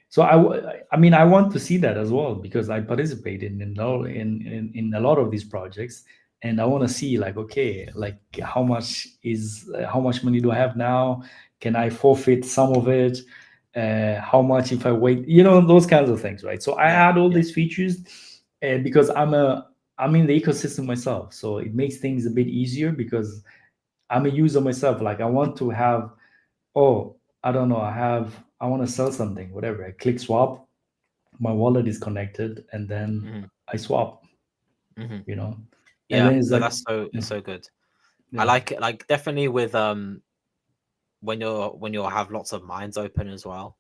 So I mean, I want to see that as well because I participated in a lot of these projects, and I want to see like, okay, like how much money do I have now? Can I forfeit some of it? How much if I wait? You know, those kinds of things, right? So I yeah, add all yeah, these features, because I'm in the ecosystem myself, so it makes things a bit easier because I'm a user myself. Like I want to have, oh, I don't know, I want to sell something, whatever. I click swap, my wallet is connected, and then hmm, I swap, hmm, you know, and yeah. then it's No, like, that's so yeah, it's so good. I yeah, like it, like definitely with when you'll have lots of mines open as well.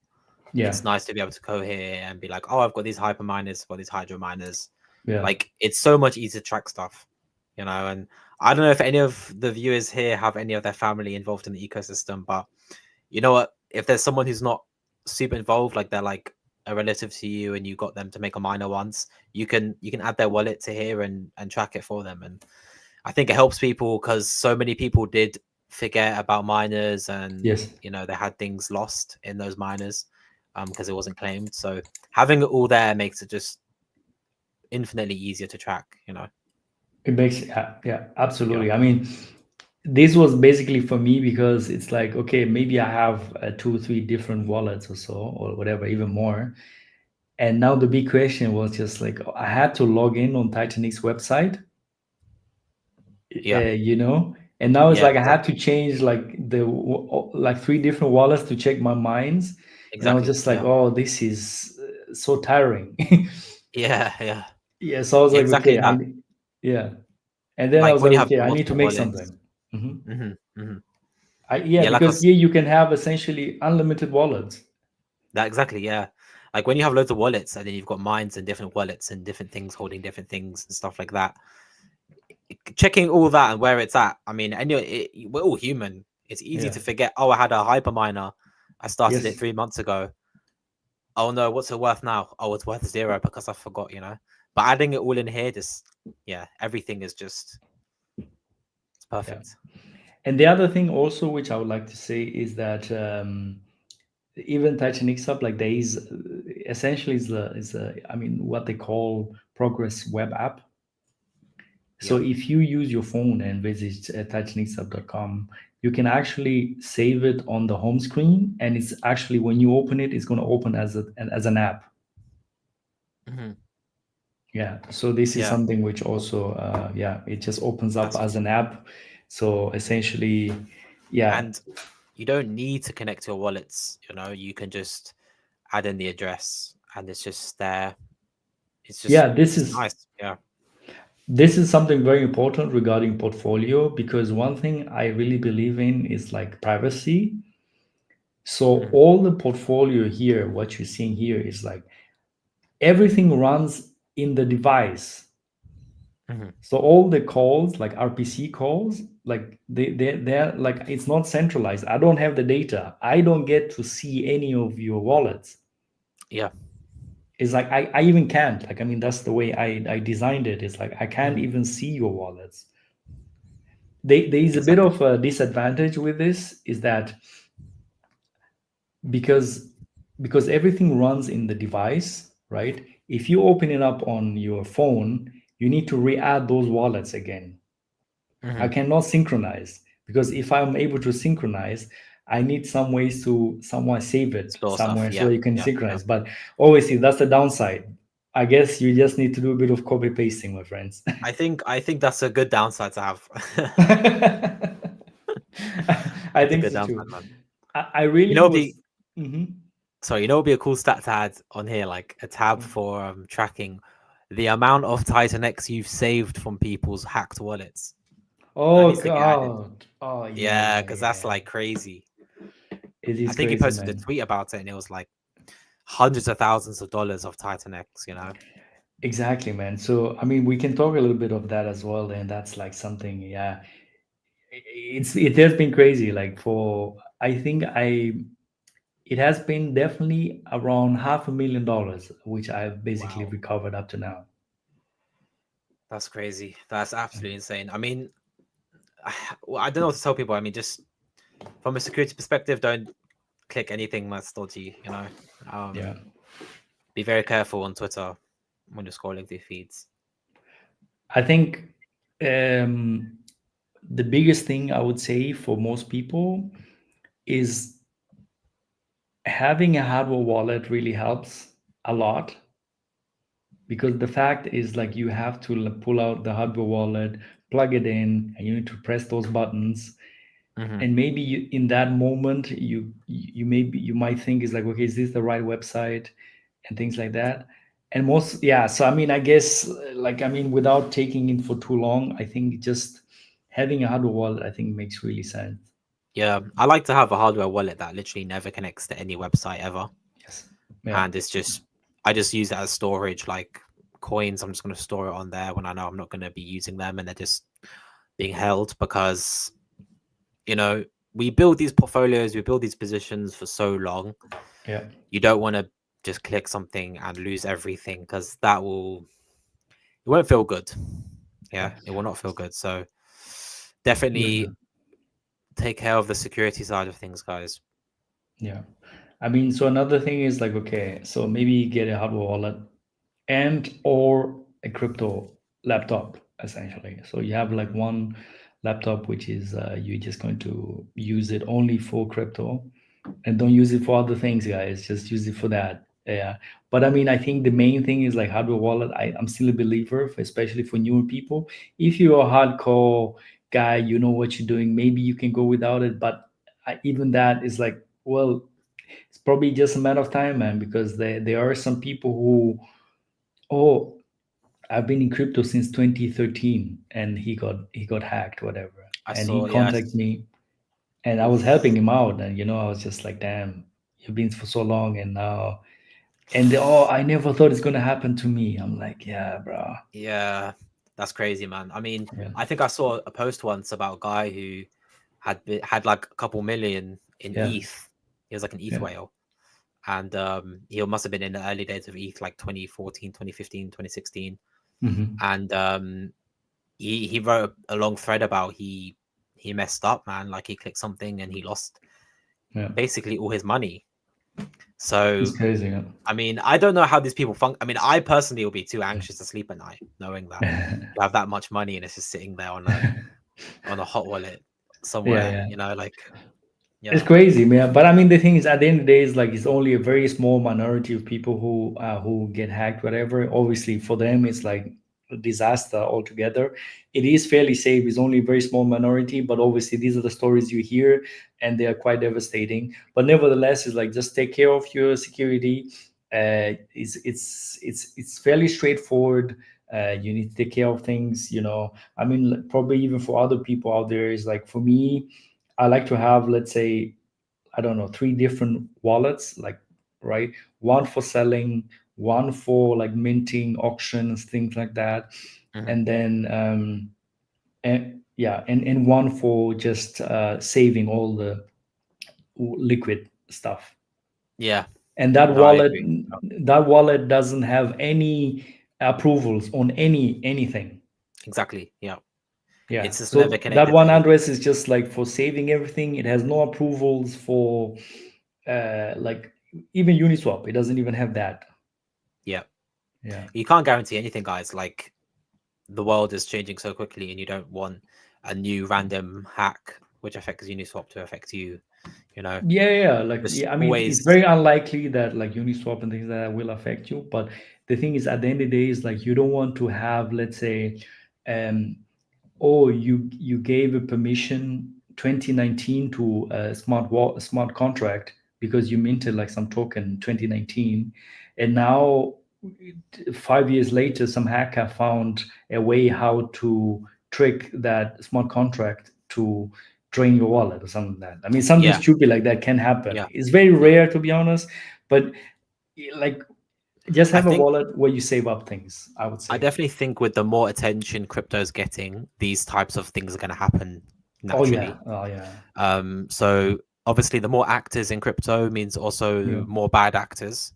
yeah, It's nice to be able to go here and be like, oh, I've got these hyper miners, got these hydro miners. yeah. Like it's so much easier to track stuff, you know. And I don't know if any of the viewers here have any of their family involved in the ecosystem, but you know what? If there's someone who's not super involved, like they're like a relative to you, and you got them to make a miner once, you can add their wallet to here and track it for them. And I think it helps people because so many people did forget about miners, and Yes, they had things lost in those miners because it wasn't claimed. So having it all there makes it just infinitely easier to track. it makes, yeah, yeah, Yeah. absolutely. I mean, this was basically for me because it's like, okay, maybe I have two or three different wallets or so, or whatever, even more. And now the big question was just like, I had to log in on Titanix website, Yeah. you know, and now it's Yeah. like I had to change like like three different wallets to check my mines, and I was Exactly. just like, Yeah. oh, this is so tiring. Yeah. Yeah. Yeah, so I was like, Exactly okay, that. yeah, and then I Like was when like, you have okay, I need to multiple make wallets. something. Mhm. Hmm. Hmm. Yeah, Yeah. Like because us. here you can have essentially unlimited wallets. That exactly. Yeah. Like when you have loads of wallets and then you've got mines and different wallets and different things holding different things and stuff like that. Checking all that and where it's at. I mean, and we're all human. It's easy Yeah. to forget. Oh, I had a hyperminer. I started it Yes. 3 months ago. Oh no, what's it worth now? Oh, it's worth zero because I forgot. But adding it all in here, just yeah, everything is just it's Yeah. perfect. And the other thing also, which I would like to say, is that even TitanXHub, like there is essentially is I mean what they call Progress Web App. So Yeah. if you use your phone and visit TitanXHub.com, you can actually save it on the home screen, and it's actually when you open it, it's going to open as an app. Hmm. Yeah. So this is Yeah. something which also, yeah, it just opens up That's as an app. So essentially, yeah, and you don't need to connect your wallets. You can just add in the address and it's just there. It's just yeah, it's nice. Yeah. this is something very important regarding portfolio because one thing I really believe in is like privacy. So Hmm. all the portfolio here, what you're seeing here is like everything runs in the device. Hmm. So all the calls, like RPC calls, like they're like it's not centralized. I don't have the data. I don't get to see any of your wallets. Yeah. It's like I even can't. Like I mean, that's the way I designed it. It's like I can't Hmm. even see your wallets. There is a bit Exactly. of a disadvantage with this is that because because everything runs in the device, right? If you open it up on your phone, you need to re-add those wallets again. I Hmm. cannot synchronize because if I'm able to synchronize, I need some ways to somewhere save it Store stuff. somewhere so Yeah. that you can Yeah. Yeah. synchronize. But obviously, that's the downside. I guess you just need to do a bit of copy pasting, my friends. I think that's a good downside to have. I That's a think good so downside, too. man. I You really know, it'd be was. Mhm. sorry. It'd be a cool stat to add on here, like a tab for tracking the amount of Titan X you've saved from people's hacked wallets. That Oh needs to get added. God. Oh yeah, Yeah, yeah, because yeah, that's yeah. like crazy. It I is think he crazy, posted a man. tweet about it, and it was like hundreds of thousands of dollars of Titan X. Exactly, man. So I mean, we can talk a little bit of that as well, and that's like something, yeah. it has been crazy. Like for I think I it has been definitely around $500,000, which I've basically Wow, recovered up to now. that's crazy. That's absolutely insane. I mean, well, I don't know what to tell people. I mean, just from a security perspective, don't click anything that's dodgy. Yeah. Be very careful on Twitter when you're scrolling through feeds. I think um, the biggest thing I would say for most people is having a hardware wallet really helps a lot, because the fact is like you have to pull out the hardware wallet, plug it in, and you need to press those buttons. Hmm. And maybe in that moment you might think is like, okay, is this the right website, and things like that. And most, yeah, so I mean, I guess like, I mean, without taking it for too long, I think just having a hardware wallet, I think, makes really sense. Yeah, I like to have a hardware wallet that literally never connects to any website ever, Yes. Yeah. and it's just I just use it as storage, like coins. I'm just going to store it on there when I know I'm not going to be using them, and they're just being held because you know we build these portfolios, we build these positions for so long. Yeah. You don't want to just click something and lose everything because it won't feel good. Yeah, Right. it will not feel good. So Yeah. definitely take care of the security side of things, guys. Yeah. I mean, so another thing is like, okay, so maybe get a hardware wallet and or a crypto laptop, essentially. So you have like one laptop which is you're just going to use it only for crypto, and don't use it for other things, guys. Just use it for that. Yeah. But I mean, I think the main thing is like hardware wallet. I'm still a believer, especially for newer people. If you're a hardcore guy, you know what you're doing, maybe you can go without it. But even that is like, well, it's probably just a matter of time, man, because there are some people who, oh, I've been in crypto since 2013, and he got hacked, whatever. I And he saw, contacted yes. me, and I was Oof. helping him out, and I was just like, damn, you've been for so long, and now, and oh, I never thought it's gonna happen to me. I'm like, yeah, bro. Yeah, that's crazy, man. I mean, Yeah. I think I saw a post once about a guy who had like a couple million in Yeah. ETH. He was like an ETH Yeah. whale. And he must have been in the early days of ETH, like 2014, 2015, 2016. Hmm. And he wrote a long thread about he messed up, man. Like he clicked something and he lost Yeah. basically all his money. It's So crazy. I mean, I don't know how these people function. I mean, I personally will be too anxious to sleep at night, knowing that Yeah. you have that much money and it's just sitting there on a hot wallet Yeah. somewhere. Yeah. Like It's yeah, crazy, man. But I mean, the thing is, at the end of the day, is like it's only a very small minority of people who get hacked, whatever. Obviously, for them, it's like a disaster altogether. It is fairly safe. It's only a very small minority, but obviously, these are the stories you hear, and they are quite devastating. But nevertheless, it's like just take care of your security. It's fairly straightforward. You need to take care of things. I mean, like, probably even for other people out there, is like for me. I like to have, let's say, I don't know, three different wallets, like, right? One for selling, one for like minting, auctions, things like that. mhm, And then, and yeah, and one for just saving all the liquid stuff. yeah. And that No, I wallet, agree. that wallet doesn't have any approvals on anything. Exactly. Yeah, Yeah. it's just never So that connected to one anything. address is just like for saving everything. It has no approvals for like even Uniswap. It doesn't even have that. Yeah, Yeah. you can't guarantee anything, guys. Like the world is changing so quickly, and you don't want a new random hack which affects Uniswap to affect you. You know, Yeah, yeah. Like, just yeah, I mean, it's always. very unlikely that like Uniswap and things like that will affect you. But the thing is, at the end of the day, is like you don't want to have, let's say, um, oh, you gave a permission 2019 to a smart contract because you minted like some token 2019, and now 5 years later some hacker found a way how to trick that smart contract to drain your wallet or something like that. I mean, something Yeah, stupid like that can happen. yeah, It's very yeah. rare, to be honest, but like, just I have a think wallet where you save up things, I would I say. definitely think with the more attention crypto's getting, these types of things are going to happen Oh yeah. naturally. Oh yeah. So obviously, the more actors in crypto means also Yeah. more bad actors,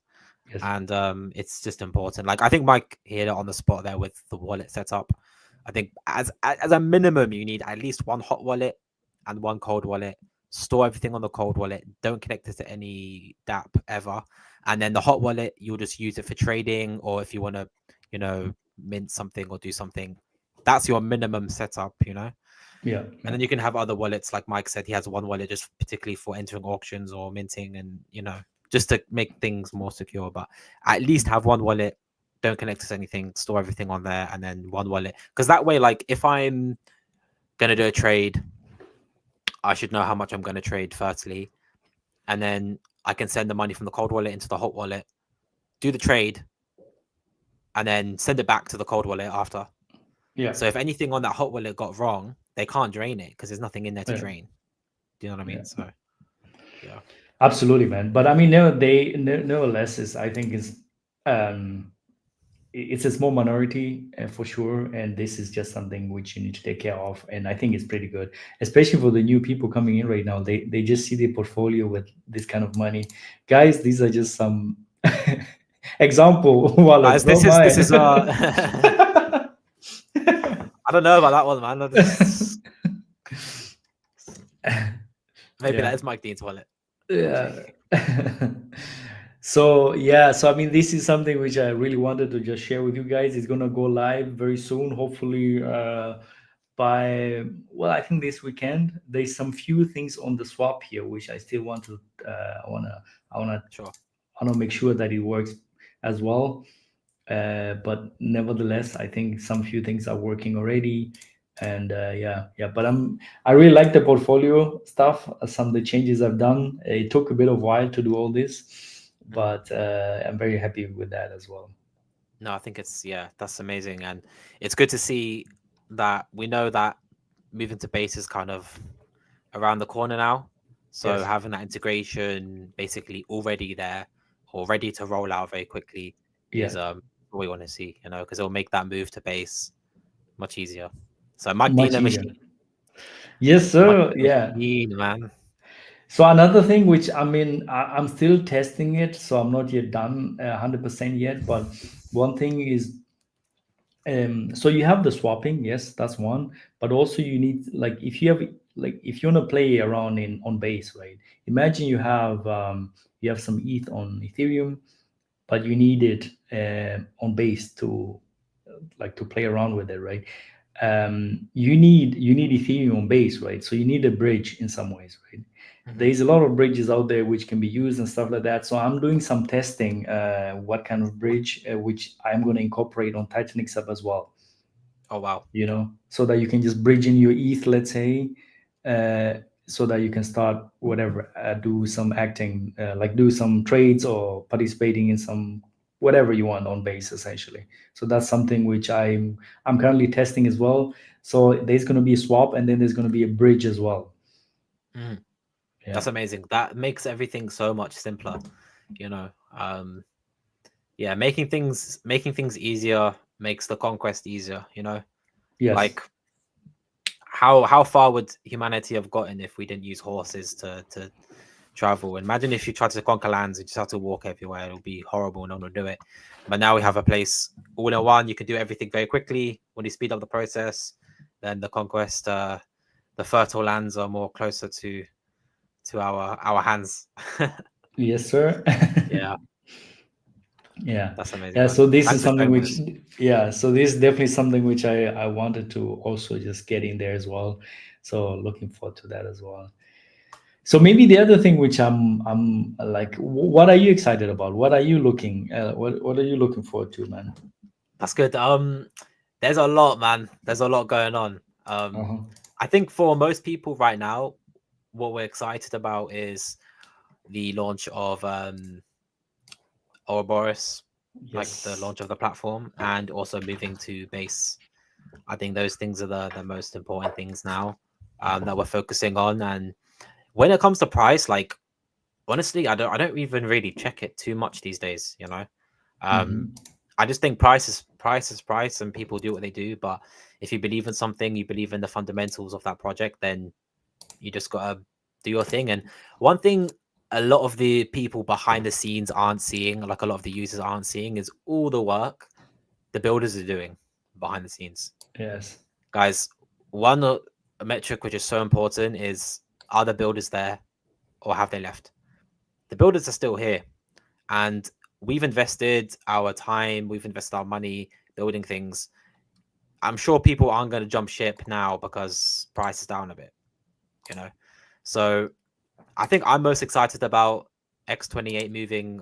Yes. and it's just important. Like I think Mike hit it on the spot there with the wallet setup. I think as a minimum, you need at least one hot wallet and one cold wallet. Store everything on the cold wallet. Don't connect it to any DApp ever. And then the hot wallet, you'll just use it for trading, or if you want to, mint something or do something. That's your minimum setup, Yeah. And Yeah. then you can have other wallets, like Mike said, he has one wallet just particularly for entering auctions or minting, and just to make things more secure. But at least have one wallet. Don't connect to anything. Store everything on there, and then one wallet. Because that way, like if I'm gonna do a trade, I should know how much I'm gonna trade firstly, and then I can send the money from the cold wallet into the hot wallet, do the trade, and then send it back to the cold wallet after. Yeah. So if anything on that hot wallet got wrong, they can't drain it because there's nothing in there to Yeah. drain. Do you know what I Yeah. mean? So yeah. Absolutely, man. But I mean, nevertheless, is I think is um, it's a small minority for sure, and this is just something which you need to take care of. And I think it's pretty good, especially for the new people coming in right now. They just see the portfolio with this kind of money, guys. These are just some example wallets, Guys, not this is mine. I don't know about that one, man. Maybe that Yeah. is Mike Dean's wallet. Yeah. So yeah, so I mean, this is something which I really wanted to just share with you guys. It's gonna go live very soon, hopefully by, well, I think this weekend. There's some few things on the swap here which I still want to I wanna Sure. I wanna make sure that it works as well. But nevertheless, I think some few things are working already. And yeah, but I really like the portfolio stuff. Some of the changes I've done, it took a bit of while to do all this, Mhm. but I'm very happy with that as well. No, I think that's amazing, and it's good to see that we know that moving to base is kind of around the corner now. So Yes. having that integration basically already there or ready to roll out very quickly Yeah. is what we want to see, because it'll make that move to base much easier. So Mike Dean Much the easier. machine, Yes, Mike sir. the Yeah. machine, man. So another thing which, I mean, I'm still testing it, so I'm not yet done 100% yet. But one thing is, so you have the swapping, yes, that's one. But also you need, like, if you have, like, if you want to play around in on base, right? Imagine you have some ETH on Ethereum, but you need it on base to, like, to play around with it, right? You need Ethereum on base, right? So you need a bridge in some ways, right? Mhm. There's a lot of bridges out there which can be used and stuff like that. So I'm doing some testing, what kind of bridge, which I'm going to incorporate on TitanXHub as well. Oh wow. So that you can just bridge in your ETH, let's say, uh, so that you can start whatever, do some acting, like do some trades or participating in some whatever you want on base, essentially. So that's something which I'm currently testing as well. So there's going to be a swap, and then there's going to be a bridge as well. Mhm. Yeah. That's amazing. That makes everything so much simpler, you know. Yeah, making things easier makes the conquest easier, Yes. Like how far would humanity have gotten if we didn't use horses to travel? Imagine if you tried to conquer lands, you just have to walk everywhere. It would be horrible. No one would do it. But now we have a place all in one. You can do everything very quickly. When you speed up the process, then the conquest, the fertile lands are more closer to our hands. Yes, sir. Yeah, Yeah. that's amazing, Yeah, man. so this is Thanks for something sharing with which, us. yeah, so this is definitely something which I wanted to also just get in there as well. So looking forward to that as well. So maybe the other thing which I'm like, what are you excited about? What are you looking what are you looking forward to, man? That's good. There's a lot, man. There's a lot going on. Uh-huh. I think for most people right now, what we're excited about is the launch of Ouroboros, like the Yes. launch of the platform, and also moving to base. I think those things are the most important things now, that we're focusing on. And when it comes to price, like honestly, I don't even really check it too much these days. Hmm. Um, I just think price is price is price, and people do what they do. But if you believe in something, you believe in the fundamentals of that project, then you just gotta do your thing. And one thing a lot of the people behind the scenes aren't seeing, like a lot of the users aren't seeing, is all the work the builders are doing behind the scenes. Yes. Guys, one metric which is so important is, are the builders there or have they left? The builders are still here, and we've invested our time, we've invested our money building things. I'm sure people aren't going to jump ship now because price is down a bit, you know. So I think I'm most excited about X28 moving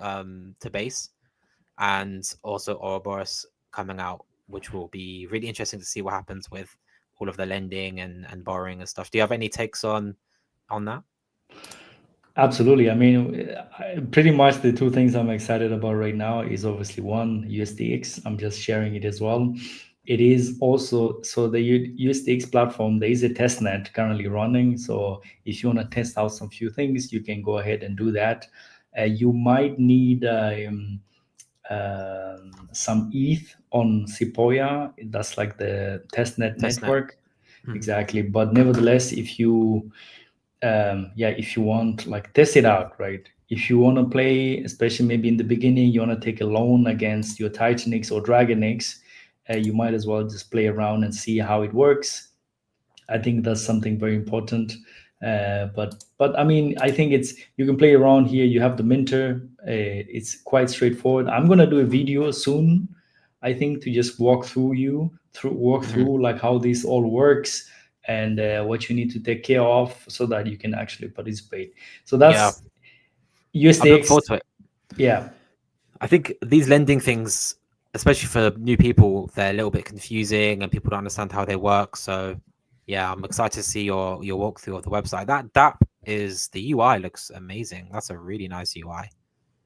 to base, and also Ouroboros coming out, which will be really interesting to see what happens with all of the lending and borrowing and stuff. Do you have any takes on that? Absolutely. I mean, pretty much the two things I'm excited about right now is obviously one, USDX. I'm just sharing it as well. It is also, so the USDX platform, there is a test net currently running. So if you want to test out some few things, you can go ahead and do that. You might need some ETH on Sequoia. That's like the testnet Testnet. network. Mhm. Exactly. But nevertheless, if you if you want, like, test it out, right? If you want to play, especially maybe in the beginning, you want to take a loan against your TitanX or DragonX, you might as well just play around and see how it works. I think that's something very important. But I mean, I think it's, you can play around here. You have the minter. It's quite straightforward. I'm gonna do a video soon, I think, to just walk Mhm. through like how this all works, and what you need to take care of so that you can actually participate. So Yeah, that's I'm looking USDX. forward to it. Yeah, I think these lending things, especially for new people, they're a little bit confusing and people don't understand how they work. So yeah, I'm excited to see your walkthrough of the website. That is, the UI looks amazing. That's a really nice UI.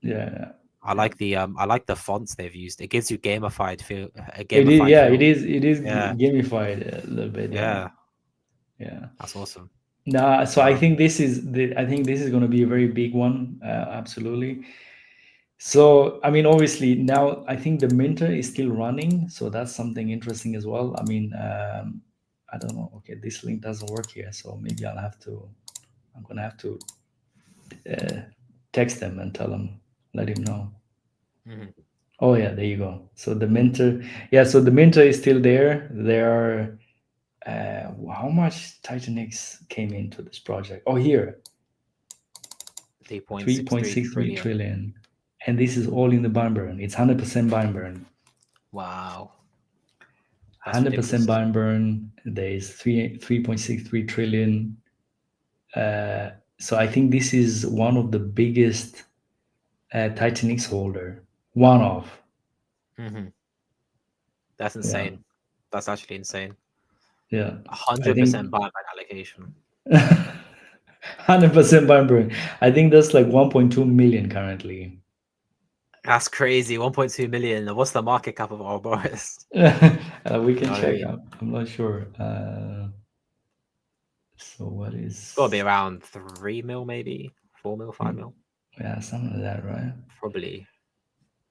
yeah. I like the fonts they've used. It gives you gamified feel, a It is. gamified Yeah, it feel. is. It is Yeah, gamified a little bit. Yeah, yeah, yeah. that's awesome. Nah, so I Um, think this is going to be a very big one. Absolutely. So I mean, obviously now I think the minter is still running, so that's something interesting as well. I mean, I don't know. Okay, this link doesn't work here, so maybe I'll have to. I'm gonna have to uh, text them and tell them, let him know. mhm. Oh yeah, there you go. So the minter, yeah. So the minter is still there. There are how much TitanX came into this project? Oh, here, 3.63 3.63 trillion. trillion. And this is all in the buy and burn. It's 100% buy and burn. Wow, that's 100% ridiculous. buy and burn. There is 3.63 trillion. So I think this is one of the biggest TitanX holder. One of. Hmm. That's Yeah. insane. That's actually insane. Yeah. I think 100% buyback allocation. 100% buy and burn. I think that's like 1.2 million currently. That's crazy. 1.2 million. What's the market cap of Ouroboros? We You can know what I check. mean? I'm not sure. So what It's got to be is, around 3 mil, maybe 4 mil, 5 mil. yeah, something like that, right? Probably.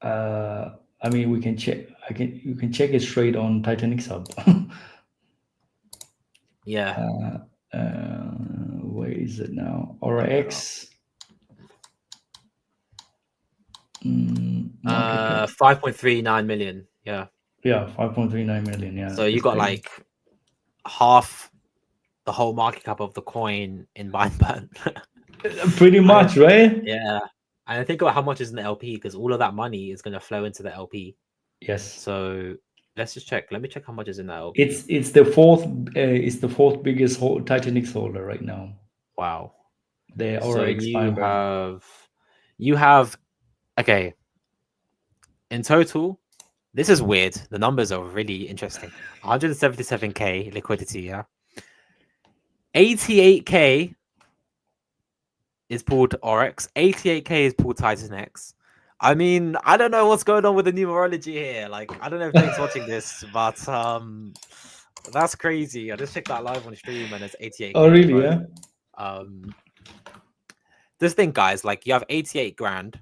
Uh, I mean, we can check. You can check it straight on TitanXHub. Yeah. Where is it now? Bring that up. RX market cap. 5.39 million. Yeah. Yeah, 5.39 million. Yeah, So you it's got big. like half the whole market cap of the coin in Binance. Pretty And much, right? yeah. And I think about how much is in the LP, because all of that money is going to flow into the LP. Yes. So let's just check. Let me check how much is in the LP. It's the fourth. It's the fourth biggest Titanix holder right now. Wow. The So RX Fiber. you have okay, in total, this is weird. The numbers are really interesting. 177k liquidity, yeah. 88k is pulled Oryx, 88k is pulled Titan X. I mean, I don't know what's going on with the numerology here. Like, I don't know if Jake's watching this, but that's crazy. I just checked that live on stream and it's Oh, 88k, really? bro. Yeah. Um, this thing, guys, like you have 88 grand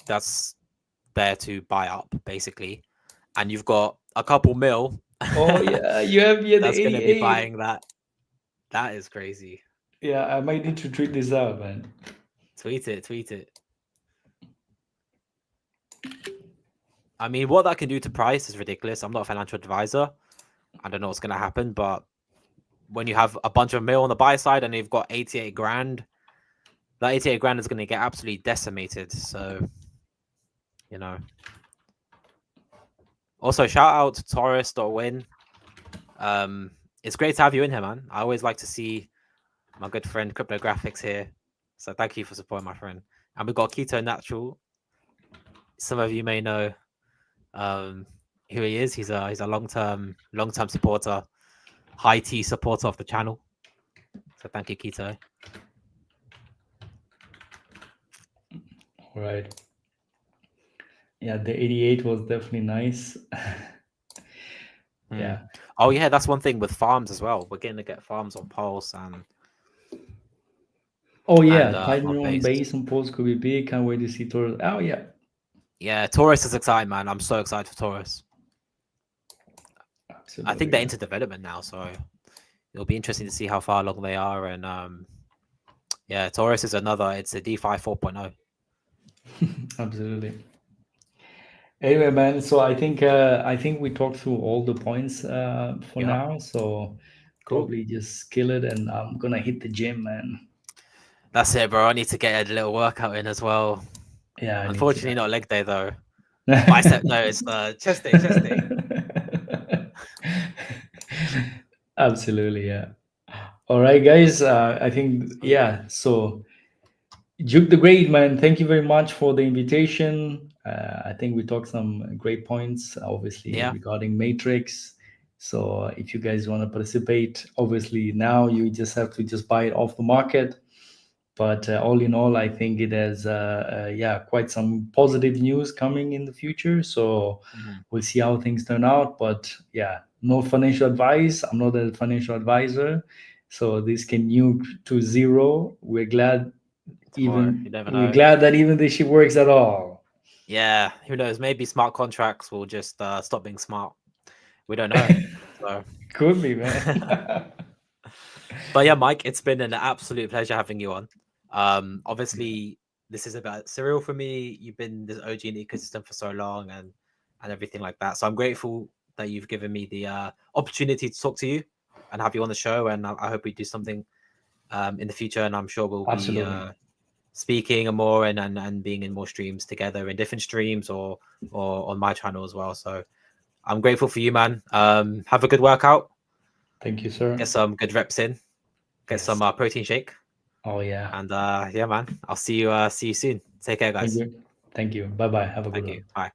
that's there to buy up, basically. and you've got a couple mil Oh yeah, you have the that's going to be 88. buying that. That is crazy. Yeah, I might need to tweet this out, man. Tweet it, tweet it. I mean, what that can do to price is ridiculous. I'm not a financial advisor. I don't know what's going to happen, but when you have a bunch of mil on the buy side and you've got 88 grand, that 88 grand is going to get absolutely decimated. So, you know. Also, shout out to Taurus.win. It's great to have you in here, man. I always like to see my good friend Cryptographics here. So thank you for supporting my friend. And we've got Keto Natural. Some of you may know who he is. He's a long-term supporter, high T supporter of the channel. So thank you, Keto. All right. Yeah, the 88 was definitely nice. Yeah. Oh yeah, that's one thing with farms as well. We're going to get farms on Pulse and. Oh yeah, and, Titan on on base. base and Pulse could be big. Can't wait to see Taurus. Oh yeah. Yeah, Taurus is exciting, man. I'm so excited for Taurus. Absolutely. I think they're into development now, so it'll be interesting to see how far along they are. And yeah, Taurus is another. It's a DeFi 4.0. Absolutely. Anyway, man. So I think we talked through all the points for Yeah. now. So Cool. probably just kill it, and I'm gonna hit the gym, man. That's it, bro. I need to get a little workout in as well. Yeah. Unfortunately, not leg day though. Bicep, no, it's chest day. Chest day. Absolutely, yeah. All right, guys. I think yeah. So Juke the Great, man, thank you very much for the invitation. I think we talked some great points, obviously, Yeah. regarding Matrix. So if you guys want to participate, obviously now you just have to just buy it off the market. But all in all, I think it has, yeah, quite some positive news coming in the future. So we'll see how things turn out. But yeah, no financial advice. I'm not a financial advisor. So this can nuke to zero. We're glad Tomorrow, you never know. we're glad that even this shit works at all. Yeah, who knows? Maybe smart contracts will just stop being smart. We don't know. So. Could be, man. But yeah, Mike, it's been an absolute pleasure having you on. Obviously, this is about Serial for me. You've been this OG in the ecosystem for so long and everything like that. So I'm grateful that you've given me the opportunity to talk to you and have you on the show. And I hope we do something in the future. And I'm sure we'll be speaking more and being in more streams together in different streams or on my channel as well. So I'm grateful for you, man. Have a good workout. Thank you, sir. Get some good reps in. Get some protein shake. Oh yeah. And yeah, man. I'll see you soon. Take care, guys. Thank you. Bye bye. Have a good one. Thank you. Bye.